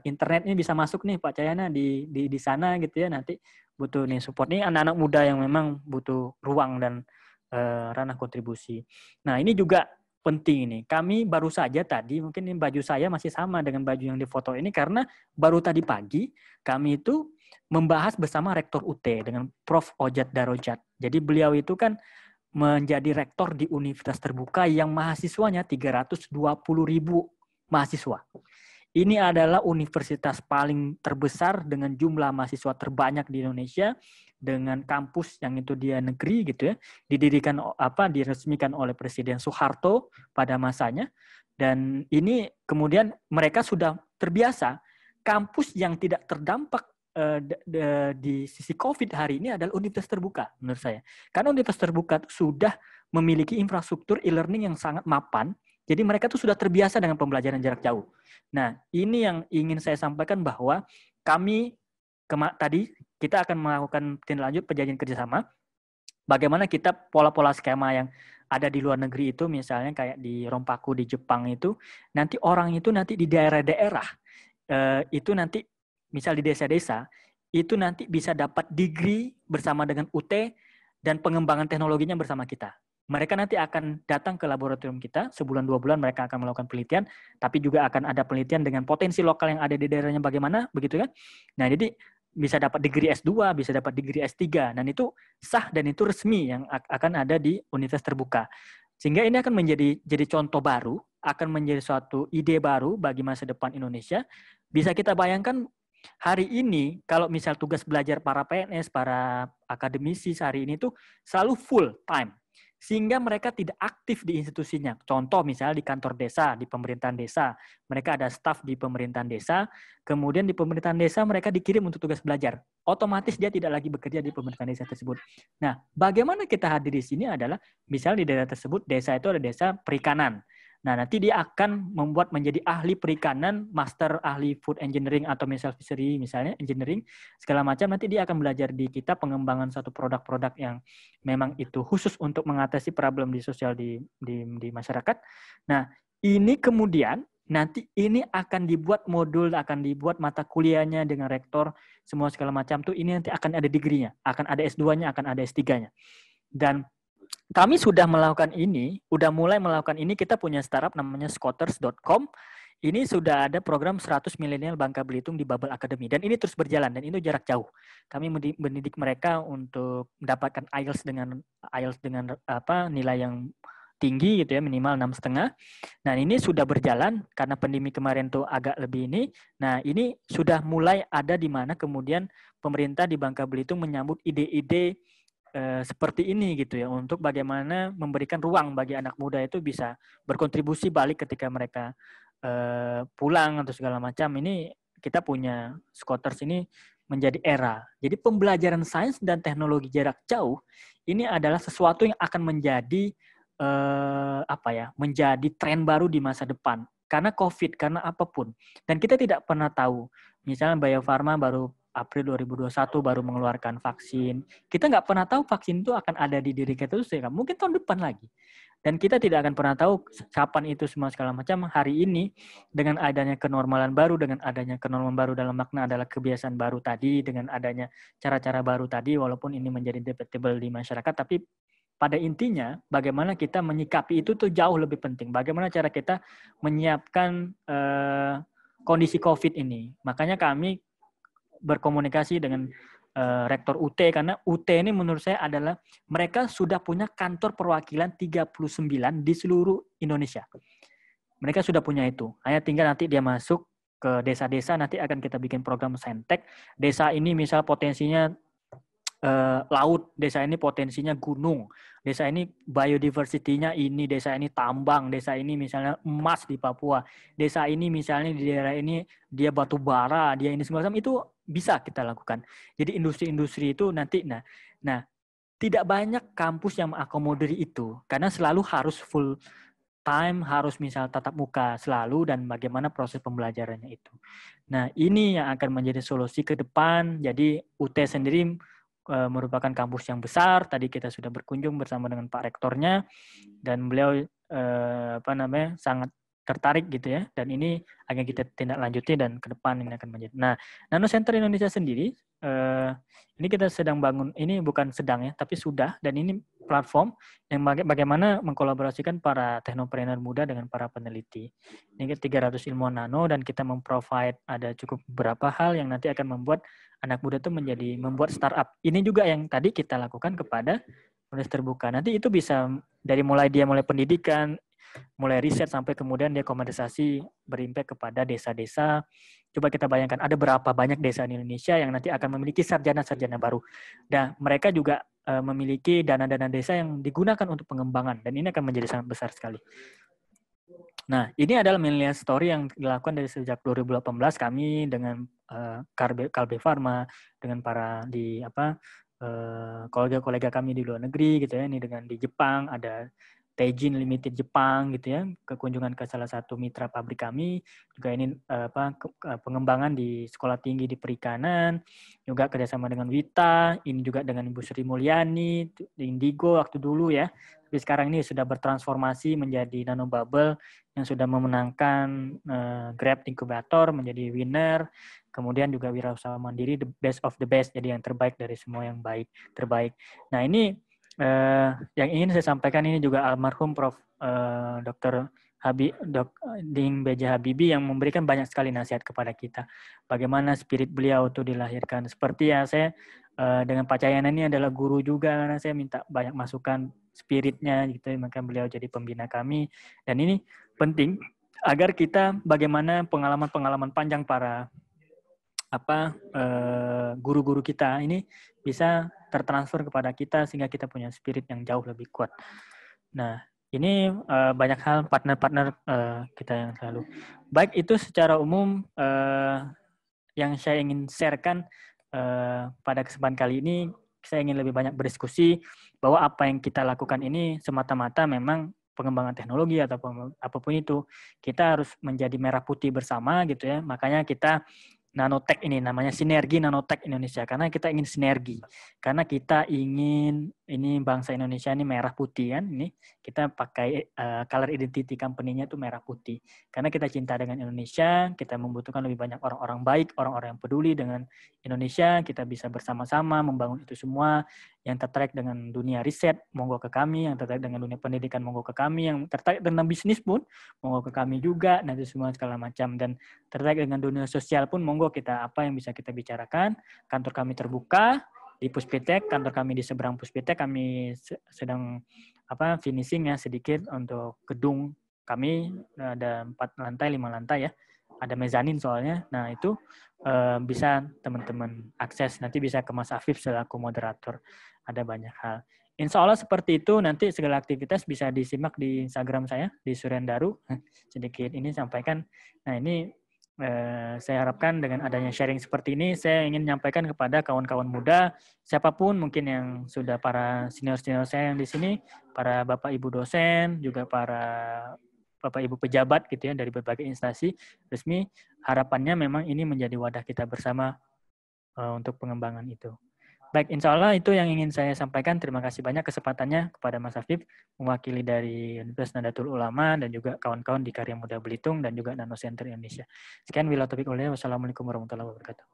internet ini bisa masuk nih Pak Cahyana di sana gitu ya, nanti butuh nih support nih anak-anak muda yang memang butuh ruang dan ranah kontribusi. Nah, ini juga penting ini. Kami baru saja tadi, mungkin ini baju saya masih sama dengan baju yang difoto ini karena baru tadi pagi kami itu membahas bersama Rektor UT dengan Prof. Ojat Darojat. Jadi beliau itu kan menjadi rektor di universitas terbuka yang mahasiswanya 320.000 mahasiswa. Ini adalah universitas paling terbesar dengan jumlah mahasiswa terbanyak di Indonesia, dengan kampus yang itu dia negeri gitu ya, diresmikan oleh Presiden Soeharto pada masanya, dan ini kemudian mereka sudah terbiasa. Kampus yang tidak terdampak di sisi COVID hari ini adalah universitas terbuka menurut saya, karena universitas terbuka sudah memiliki infrastruktur e-learning yang sangat mapan. Jadi mereka tuh sudah terbiasa dengan pembelajaran jarak jauh. Nah, ini yang ingin saya sampaikan bahwa kami tadi kita akan melakukan tindak lanjut perjanjian kerjasama. Bagaimana kita pola-pola skema yang ada di luar negeri itu, misalnya kayak di Rompaku di Jepang itu, nanti orang itu nanti di daerah-daerah itu nanti misal di desa-desa itu nanti bisa dapat degree bersama dengan UT dan pengembangan teknologinya bersama kita. Mereka nanti akan datang ke laboratorium kita, sebulan 2 bulan mereka akan melakukan penelitian, tapi juga akan ada penelitian dengan potensi lokal yang ada di daerahnya bagaimana, begitu kan? Nah, jadi bisa dapat degree S2, bisa dapat degree S3, dan itu sah dan itu resmi yang akan ada di universitas terbuka. Sehingga ini akan jadi contoh baru, akan menjadi suatu ide baru bagi masa depan Indonesia. Bisa kita bayangkan hari ini, kalau misal tugas belajar para PNS, para akademisi hari ini tuh selalu full time. Sehingga mereka tidak aktif di institusinya. Contoh misalnya di kantor desa, di pemerintahan desa. Mereka ada staf di pemerintahan desa, kemudian di pemerintahan desa mereka dikirim untuk tugas belajar. Otomatis dia tidak lagi bekerja di pemerintahan desa tersebut. Nah, bagaimana kita hadir di sini adalah, misalnya di daerah tersebut, desa itu ada desa perikanan. Nah, nanti dia akan membuat menjadi ahli perikanan, master ahli food engineering atau misal fishery, misalnya engineering, segala macam. Nanti dia akan belajar di kita pengembangan satu produk-produk yang memang itu khusus untuk mengatasi problem di sosial di masyarakat. Nah, ini kemudian nanti ini akan dibuat modul, akan dibuat mata kuliahnya dengan rektor, semua segala macam tuh ini nanti akan ada degree-nya, akan ada S2-nya, akan ada S3-nya. Dan kami sudah melakukan ini, mulai melakukan ini, kita punya startup namanya Scooters.com. Ini sudah ada program 100 milenial Bangka Belitung di Bubble Academy. Dan ini terus berjalan, dan itu jarak jauh. Kami mendidik mereka untuk mendapatkan IELTS dengan nilai yang tinggi gitu ya, minimal 6,5. Nah, ini sudah berjalan karena pandemi kemarin tuh agak lebih ini. Nah, ini sudah mulai ada di mana kemudian pemerintah di Bangka Belitung menyambut ide-ide seperti ini gitu ya, untuk bagaimana memberikan ruang bagi anak muda itu bisa berkontribusi balik ketika mereka pulang atau segala macam. Ini kita punya Scooters ini menjadi era. Jadi pembelajaran sains dan teknologi jarak jauh ini adalah sesuatu yang akan menjadi menjadi tren baru di masa depan. Karena COVID, karena apapun. Dan kita tidak pernah tahu. Misalnya Bio Farma baru April 2021 baru mengeluarkan vaksin. Kita nggak pernah tahu vaksin itu akan ada di diri kita itu mungkin tahun depan lagi. Dan kita tidak akan pernah tahu kapan itu semua segala macam. Hari ini dengan adanya kenormalan baru, dengan adanya kenormalan baru dalam makna adalah kebiasaan baru tadi, dengan adanya cara-cara baru tadi, walaupun ini menjadi debatable di masyarakat, tapi pada intinya bagaimana kita menyikapi itu tuh jauh lebih penting. Bagaimana cara kita menyiapkan kondisi COVID ini. Makanya kami berkomunikasi dengan Rektor UT, karena UT ini menurut saya adalah mereka sudah punya kantor perwakilan 39 di seluruh Indonesia. Mereka sudah punya itu. Hanya tinggal nanti dia masuk ke desa-desa, nanti akan kita bikin program Saintek. Desa ini misal potensinya laut, desa ini potensinya gunung, desa ini biodiversity-nya ini, desa ini tambang, desa ini misalnya emas di Papua, desa ini misalnya di daerah ini dia batu bara, dia ini semacam itu bisa kita lakukan. Jadi industri-industri itu nanti, nah tidak banyak kampus yang mengakomodir itu karena selalu harus full time, harus misal tatap muka selalu dan bagaimana proses pembelajarannya itu. Nah, ini yang akan menjadi solusi ke depan. Jadi UT sendiri merupakan kampus yang besar. Tadi kita sudah berkunjung bersama dengan Pak Rektornya dan beliau sangat tertarik gitu ya. Dan ini akan kita tindak lanjuti dan ke depan ini akan menjadi. Nah, Nano Center Indonesia sendiri ini kita sedang bangun, ini bukan sedang ya, tapi sudah, dan ini platform yang bagaimana mengkolaborasikan para teknopreneur muda dengan para peneliti. Ini 300 ilmuwan nano dan kita memprovide ada cukup beberapa hal yang nanti akan membuat anak muda itu membuat startup. Ini juga yang tadi kita lakukan kepada universitas terbuka. Nanti itu bisa dari mulai pendidikan, mulai riset sampai kemudian dia komersialisasi berimpact kepada desa-desa. Coba kita bayangkan ada berapa banyak desa di Indonesia yang nanti akan memiliki sarjana-sarjana baru. Dan mereka juga memiliki dana-dana desa yang digunakan untuk pengembangan dan ini akan menjadi sangat besar sekali. Nah, ini adalah millennial story yang dilakukan dari sejak 2018 kami dengan Kalbe Pharma, dengan para kolega-kolega kami di luar negeri gitu ya. Ini dengan di Jepang ada Teijin Limited Jepang gitu ya, kekunjungan ke salah satu mitra pabrik kami, juga ini pengembangan di sekolah tinggi di perikanan, juga kerjasama dengan Wita, ini juga dengan Ibu Sri Mulyani, di Indigo waktu dulu ya, tapi sekarang ini sudah bertransformasi menjadi Nano Bubble yang sudah memenangkan Grab Incubator menjadi winner, kemudian juga wirausaha mandiri the best of the best, jadi yang terbaik dari semua yang terbaik. Nah ini yang ingin saya sampaikan ini juga almarhum Prof. Dr. Ding B.J. Habibie yang memberikan banyak sekali nasihat kepada kita. Bagaimana spirit beliau itu dilahirkan. Seperti ya saya dengan Pak Cahyana ini adalah guru juga karena saya minta banyak masukan spiritnya gitu, maka beliau jadi pembina kami dan ini penting agar kita bagaimana pengalaman-pengalaman panjang para guru-guru kita ini bisa tertransfer kepada kita sehingga kita punya spirit yang jauh lebih kuat. Nah, ini banyak hal partner-partner kita yang selalu. Baik itu secara umum yang saya ingin sharekan pada kesempatan kali ini, saya ingin lebih banyak berdiskusi bahwa apa yang kita lakukan ini semata-mata memang pengembangan teknologi atau apapun itu, kita harus menjadi merah putih bersama gitu ya. Makanya kita Nanotech ini namanya Sinergi Nanotech Indonesia karena kita ingin sinergi, karena kita ingin ini bangsa Indonesia ini merah putih kan, ini kita pakai color identity company-nya itu merah putih karena kita cinta dengan Indonesia, kita membutuhkan lebih banyak orang-orang baik, orang-orang yang peduli dengan Indonesia, kita bisa bersama-sama membangun itu semua. Yang tertarik dengan dunia riset monggo ke kami, yang tertarik dengan dunia pendidikan monggo ke kami, yang tertarik dengan bisnis pun monggo ke kami juga, nanti semua segala macam, dan tertarik dengan dunia sosial pun monggo kita apa yang bisa kita bicarakan. Kantor kami terbuka di Puspitek, kantor kami di seberang Puspitek, kami sedang finishing ya sedikit untuk gedung kami, ada 4 lantai 5 lantai ya, ada mezanin soalnya. Nah itu bisa teman-teman akses, nanti bisa ke Mas Afif selaku moderator, ada banyak hal. Insya Allah seperti itu, nanti segala aktivitas bisa disimak di Instagram saya, di Suryandaru. Sedikit ini sampaikan. Nah ini saya harapkan dengan adanya sharing seperti ini, saya ingin menyampaikan kepada kawan-kawan muda, siapapun mungkin yang sudah para senior-senior saya yang di sini, para Bapak Ibu dosen, juga para Bapak Ibu pejabat gitu ya dari berbagai instansi resmi, harapannya memang ini menjadi wadah kita bersama untuk pengembangan itu. Baik, insya Allah itu yang ingin saya sampaikan. Terima kasih banyak kesempatannya kepada Mas Afif, mewakili dari Universitas Nahdlatul Ulama dan juga kawan-kawan di Karya Muda Belitung dan juga Nano Center Indonesia. Sekian, wabillahi taufiq wal hidayah. Wassalamualaikum warahmatullahi wabarakatuh.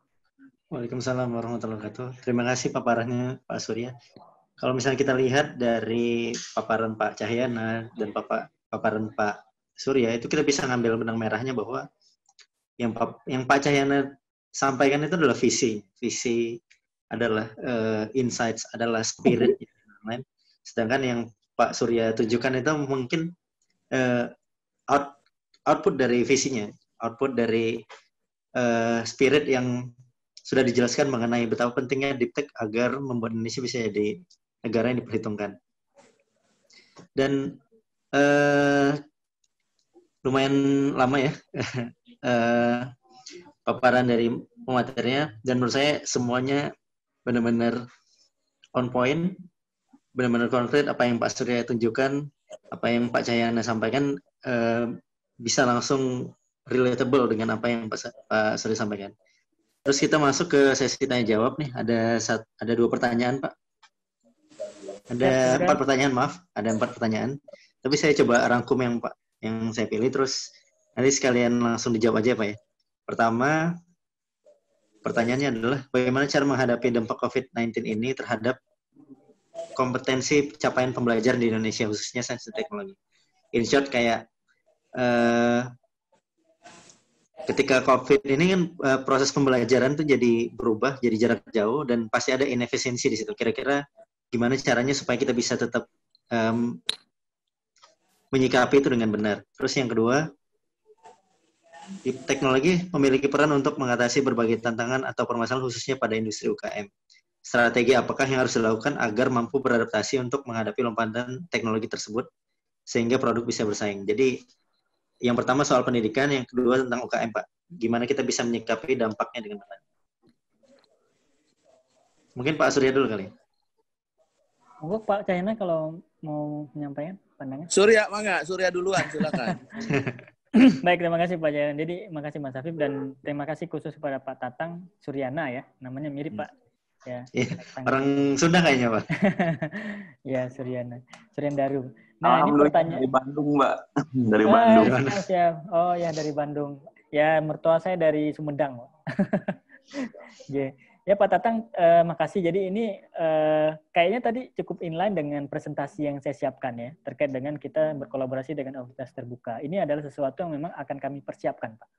Waalaikumsalam warahmatullahi wabarakatuh. Terima kasih paparannya Pak Surya. Kalau misalnya kita lihat dari paparan Pak Cahyana dan paparan Pak Surya, itu kita bisa ngambil benang merahnya bahwa yang Pak Cahyana sampaikan itu adalah visi adalah insights, adalah spirit yang lain. Sedangkan yang Pak Surya tujukan itu mungkin output dari visinya, output dari spirit yang sudah dijelaskan mengenai betapa pentingnya deep tech agar membuat Indonesia bisa jadi negara yang diperhitungkan. Dan lumayan lama ya paparan dari pematerinya, dan menurut saya semuanya benar-benar on point, benar-benar konkret. Apa yang Pak Surya tunjukkan, apa yang Pak Cahyana sampaikan bisa langsung relatable dengan apa yang Pak Surya sampaikan. Terus kita masuk ke sesi tanya jawab nih. Ada 2 pertanyaan, Pak. Ada 4 pertanyaan, maaf. Ada 4 pertanyaan. Tapi saya coba rangkum yang saya pilih, terus nanti sekalian langsung dijawab aja, Pak ya. Pertama, pertanyaannya adalah bagaimana cara menghadapi dampak COVID-19 ini terhadap kompetensi capaian pembelajaran di Indonesia, khususnya sains dan teknologi. In short, kayak ketika COVID ini kan proses pembelajaran tuh jadi berubah, jadi jarak jauh, dan pasti ada inefisiensi di situ. Kira-kira gimana caranya supaya kita bisa tetap menyikapi itu dengan benar. Terus yang kedua, teknologi memiliki peran untuk mengatasi berbagai tantangan atau permasalahan khususnya pada industri UKM. Strategi apakah yang harus dilakukan agar mampu beradaptasi untuk menghadapi lompatan teknologi tersebut sehingga produk bisa bersaing. Jadi yang pertama soal pendidikan, yang kedua tentang UKM, Pak. Gimana kita bisa menyikapi dampaknya dengan benar. Mungkin Pak Surya dulu kali. Monggo Pak Cahyana kalau mau menyampaikan pandangan. Surya, mangga. Surya duluan, silakan. Baik, terima kasih Pak Jayan. Jadi, makasih Mas Afif dan terima kasih khusus kepada Pak Tatang Suryana ya. Namanya mirip Pak. Ya, orang Sunda kayaknya, Pak. Ya, Suryana. Suryandaru. Nah, ini pertanyaan dari Bandung, Mbak. Dari Bandung. Siap. Oh ya, dari Bandung. Ya, mertua saya dari Sumedang, Pak. Ya, Pak Tatang, makasih. Jadi ini kayaknya tadi cukup inline dengan presentasi yang saya siapkan ya, terkait dengan kita berkolaborasi dengan universitas terbuka. Ini adalah sesuatu yang memang akan kami persiapkan, Pak.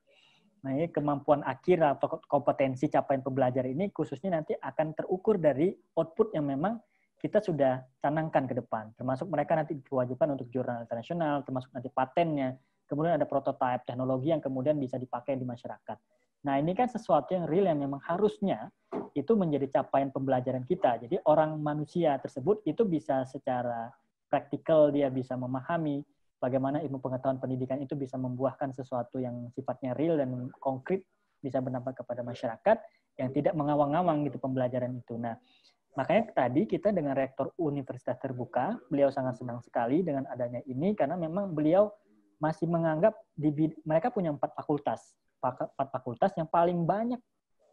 Nah, ini kemampuan akhir atau kompetensi capaian pembelajaran ini khususnya nanti akan terukur dari output yang memang kita sudah canangkan ke depan. Termasuk mereka nanti diwajibkan untuk jurnal internasional, termasuk nanti patennya, kemudian ada prototipe teknologi yang kemudian bisa dipakai di masyarakat. Nah, ini kan sesuatu yang real yang memang harusnya itu menjadi capaian pembelajaran kita. Jadi orang manusia tersebut itu bisa secara praktikal, dia bisa memahami bagaimana ilmu pengetahuan pendidikan itu bisa membuahkan sesuatu yang sifatnya real dan konkret, bisa berdampak kepada masyarakat yang tidak mengawang-awang gitu pembelajaran itu. Nah, makanya tadi kita dengan Rektor Universitas Terbuka, beliau sangat senang sekali dengan adanya ini karena memang beliau masih menganggap mereka punya 4 fakultas yang paling banyak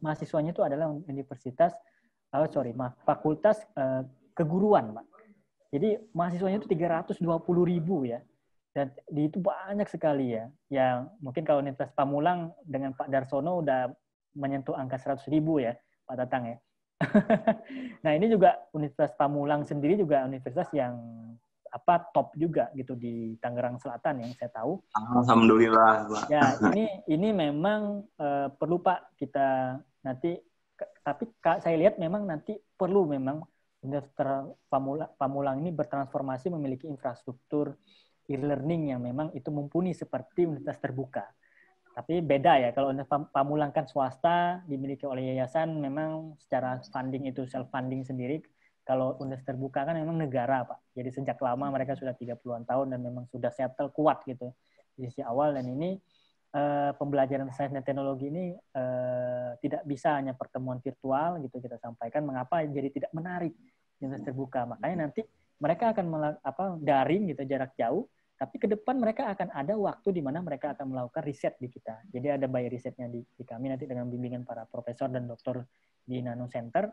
mahasiswanya itu adalah fakultas keguruan, Pak. Jadi mahasiswanya itu 320.000 ya. Dan itu banyak sekali ya. Yang mungkin kalau Universitas Pamulang dengan Pak Darsono udah menyentuh angka 100.000 ya, Pak Tatang ya. Nah, ini juga Universitas Pamulang sendiri juga universitas yang top juga gitu di Tangerang Selatan yang saya tahu. Alhamdulillah, Pak. Ya, ini memang perlu Pak kita nanti, tapi saya lihat memang nanti perlu memang Universitas Pamulang ini bertransformasi memiliki infrastruktur e-learning yang memang itu mumpuni seperti universitas terbuka. Tapi beda ya, kalau Universitas Pamulang kan swasta, dimiliki oleh yayasan, memang secara funding itu self-funding sendiri. Kalau universitas terbuka kan memang negara, Pak. Jadi sejak lama mereka sudah 30-an tahun dan memang sudah settle kuat gitu di sisi awal. Dan ini pembelajaran sains dan teknologi ini tidak bisa hanya pertemuan virtual gitu kita sampaikan. Mengapa jadi tidak menarik universitas terbuka? Makanya nanti mereka akan daring gitu, jarak jauh. Tapi ke depan mereka akan ada waktu di mana mereka akan melakukan riset di kita. Jadi ada by risetnya di kami nanti dengan bimbingan para profesor dan doktor di Nano Center.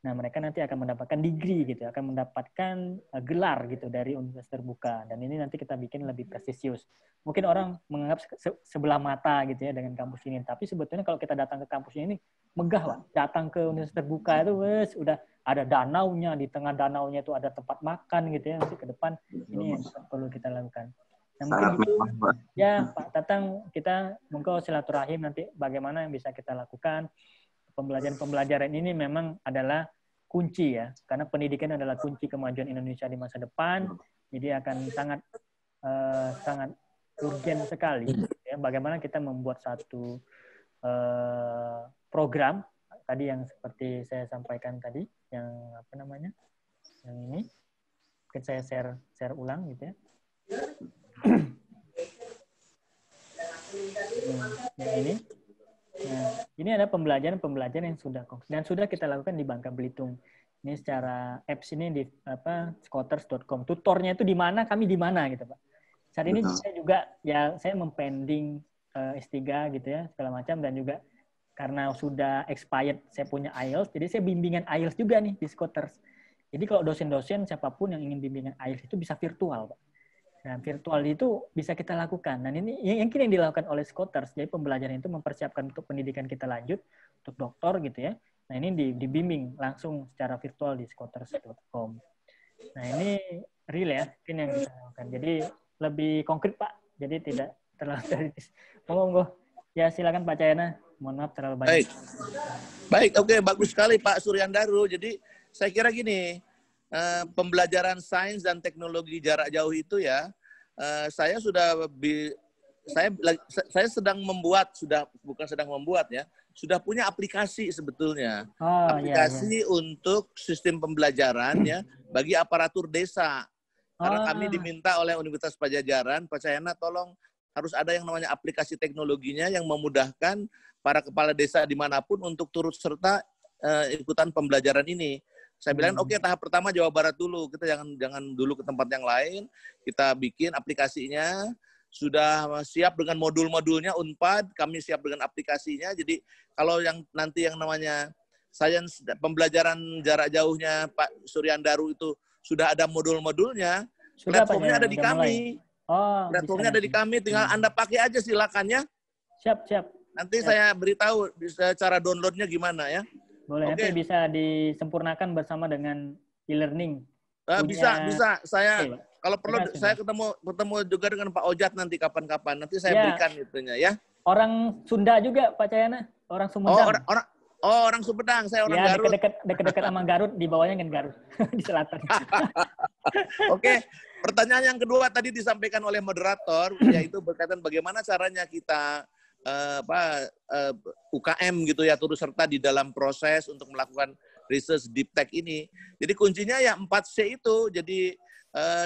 Nah, mereka nanti akan mendapatkan degree gitu, akan mendapatkan gelar gitu dari universitas terbuka. Dan ini nanti kita bikin lebih prestisius. Mungkin orang menganggap sebelah mata gitu ya dengan kampus ini. Tapi sebetulnya kalau kita datang ke kampus ini megah, Pak. Datang ke universitas terbuka itu udah ada danaunya, di tengah danaunya itu ada tempat makan gitu ya. Nanti ke depan ini yang perlu kita lakukan. Nah, mungkin itu ya Pak Tatang, kita monggo silaturahim nanti bagaimana yang bisa kita lakukan. Pembelajaran ini memang adalah kunci ya, karena pendidikan adalah kunci kemajuan Indonesia di masa depan. Jadi akan sangat urgen sekali ya, bagaimana kita membuat satu program tadi yang seperti saya sampaikan tadi, yang yang ini Mungkin saya share ulang gitu ya. Yang ini. Nah, ini ada pembelajaran yang sudah kita lakukan di Bangka Belitung. Ini secara apps ini di Scoters.com. Tutornya itu di mana, kami di mana gitu, Pak. Saat ini saya juga saya mempending S3 gitu ya, segala macam, dan juga karena sudah expired saya punya IELTS, jadi saya bimbingan IELTS juga nih di Scoters. Jadi kalau dosen-dosen siapapun yang ingin bimbingan IELTS itu bisa virtual, Pak. Nah, virtual itu bisa kita lakukan. Dan ini yang dilakukan oleh Scoters. Jadi pembelajaran itu mempersiapkan untuk pendidikan kita lanjut, untuk doktor gitu ya. Nah, ini dibimbing langsung secara virtual di Scoters.com. Nah, ini real ya, mungkin yang kita lakukan. Jadi lebih konkret, Pak. Jadi tidak terlalu teoritis. Monggo. Ya, silakan Pak Cayana. Mohon maaf terlalu banyak. Baik, oke, bagus sekali Pak Suryandaru. Jadi saya kira gini, pembelajaran sains dan teknologi jarak jauh itu ya, saya sedang membuat, sudah punya aplikasi sebetulnya. Aplikasi untuk sistem pembelajaran ya bagi aparatur desa. Karena kami diminta oleh Universitas Padjadjaran, Pak Cayana tolong harus ada yang namanya aplikasi teknologinya yang memudahkan para kepala desa dimanapun untuk turut serta ikutan pembelajaran ini. Saya bilang oke, tahap pertama Jawa Barat dulu, kita jangan dulu ke tempat yang lain. Kita bikin aplikasinya, sudah siap dengan modul-modulnya Unpad, kami siap dengan aplikasinya. Jadi kalau yang nanti yang namanya sains pembelajaran jarak jauhnya Pak Suryandaru itu sudah ada modul-modulnya, platformnya ada di kami. Platformnya ada di kami, tinggal Anda pakai aja silakan ya. Siap. Nanti saya beritahu bisa cara downloadnya gimana ya. Boleh, nanti bisa disempurnakan bersama dengan e-learning. Bisa. Saya kalau perlu saya ketemu juga dengan Pak Ojat nanti kapan-kapan. Nanti saya berikan itunya ya. Orang Sunda juga Pak Cayana, orang Sumedang. Orang Sumedang, saya orang Garut. Dekat-dekat sama Garut, di bawahnya kan Garut di selatan. Oke. Pertanyaan yang kedua tadi disampaikan oleh moderator, yaitu berkaitan bagaimana caranya kita UKM gitu ya turut serta di dalam proses untuk melakukan research deep tech ini. Jadi kuncinya ya 4C itu. Jadi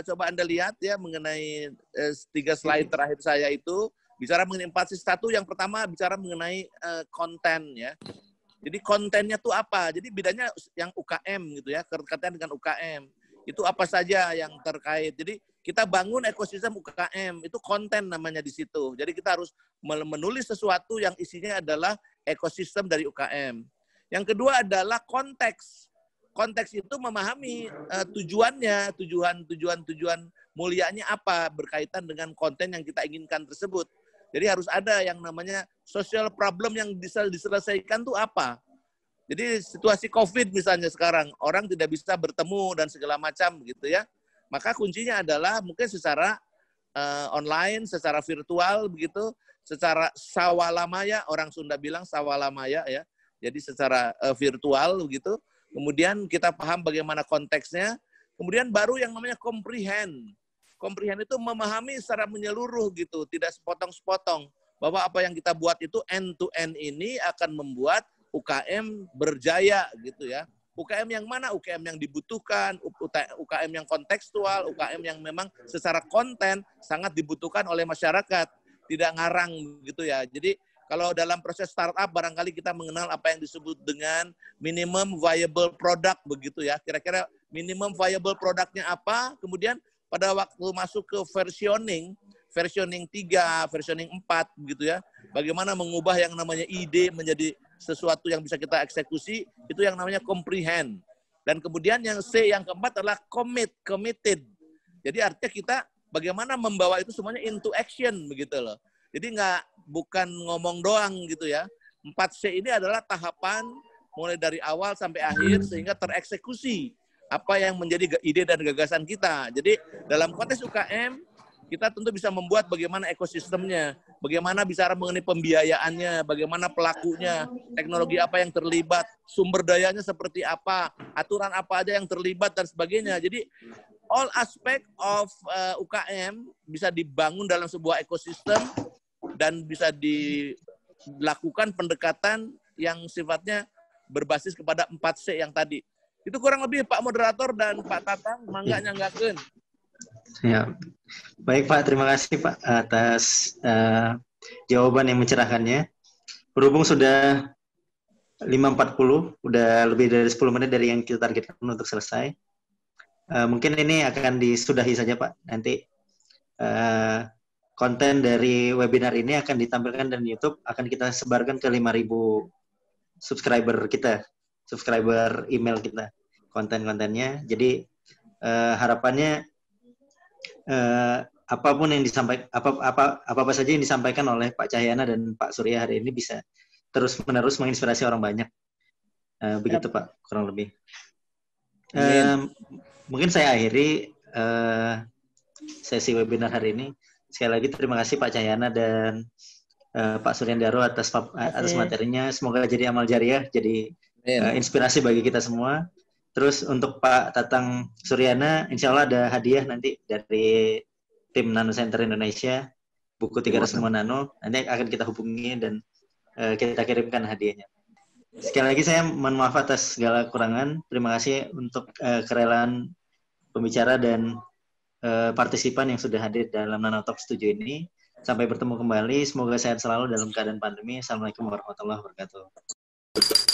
coba Anda lihat ya mengenai 3 slide terakhir saya itu bicara mengenai 4C. Satu yang pertama bicara mengenai konten ya. Jadi kontennya tuh apa? Jadi bedanya yang UKM gitu ya, berkaitan dengan UKM. Itu apa saja yang terkait. Jadi kita bangun ekosistem UKM, itu konten namanya di situ. Jadi kita harus menulis sesuatu yang isinya adalah ekosistem dari UKM. Yang kedua adalah konteks. Konteks itu memahami tujuannya, tujuan mulianya apa berkaitan dengan konten yang kita inginkan tersebut. Jadi harus ada yang namanya social problem yang bisa diselesaikan tuh apa. Jadi situasi COVID misalnya sekarang, orang tidak bisa bertemu dan segala macam gitu ya. Maka kuncinya adalah mungkin secara online, secara virtual begitu, secara sawalamaya, orang Sunda bilang sawalamaya ya. Jadi secara virtual begitu. Kemudian kita paham bagaimana konteksnya. Kemudian baru yang namanya comprehend. Comprehend itu memahami secara menyeluruh gitu, tidak sepotong-sepotong. Bahwa apa yang kita buat itu end to end ini akan membuat UKM berjaya gitu ya. UKM yang mana? UKM yang dibutuhkan, UKM yang kontekstual, UKM yang memang secara konten sangat dibutuhkan oleh masyarakat, tidak ngarang gitu ya. Jadi kalau dalam proses startup barangkali kita mengenal apa yang disebut dengan minimum viable product begitu ya. Kira-kira minimum viable produknya apa? Kemudian pada waktu masuk ke versioning 3, versioning 4 begitu ya. Bagaimana mengubah yang namanya ide menjadi sesuatu yang bisa kita eksekusi, itu yang namanya comprehend. Dan kemudian yang C, yang keempat adalah committed. Jadi artinya kita bagaimana membawa itu semuanya into action begitu loh. Jadi bukan ngomong doang gitu ya. 4C ini adalah tahapan mulai dari awal sampai akhir sehingga tereksekusi apa yang menjadi ide dan gagasan kita. Jadi dalam konteks UKM kita tentu bisa membuat bagaimana ekosistemnya, bagaimana bicara mengenai pembiayaannya, bagaimana pelakunya, teknologi apa yang terlibat, sumber dayanya seperti apa, aturan apa aja yang terlibat, dan sebagainya. Jadi, all aspect of UKM bisa dibangun dalam sebuah ekosistem dan bisa dilakukan pendekatan yang sifatnya berbasis kepada 4C yang tadi. Itu kurang lebih Pak Moderator dan Pak Tatang, mangga nyanggakeun. Ya. Baik Pak, terima kasih Pak atas jawaban yang mencerahkannya. Berhubung sudah 5.40, udah lebih dari 10 menit dari yang kita targetkan untuk selesai. Mungkin ini akan disudahi saja Pak. Nanti konten dari webinar ini akan ditampilkan dan YouTube akan kita sebarkan ke 5.000 subscriber email kita, konten-kontennya. Jadi harapannya apapun yang disampaikan, apa saja yang disampaikan oleh Pak Cahyana dan Pak Surya hari ini bisa terus-menerus menginspirasi orang banyak. Begitu Pak, kurang lebih. Mungkin saya akhiri sesi webinar hari ini. Sekali lagi terima kasih Pak Cahyana dan Pak Suryandaro atas materinya. Semoga jadi amal jariah, jadi inspirasi bagi kita semua. Terus untuk Pak Tatang Suryana, insya Allah ada hadiah nanti dari tim Nano Center Indonesia, buku 300 Nano. Nanti akan kita hubungi dan kita kirimkan hadiahnya. Sekali lagi saya mohon maaf atas segala kekurangan. Terima kasih untuk kerelaan pembicara dan partisipan yang sudah hadir dalam Nano Talks 7 ini. Sampai bertemu kembali. Semoga sehat selalu dalam keadaan pandemi. Assalamualaikum warahmatullahi wabarakatuh.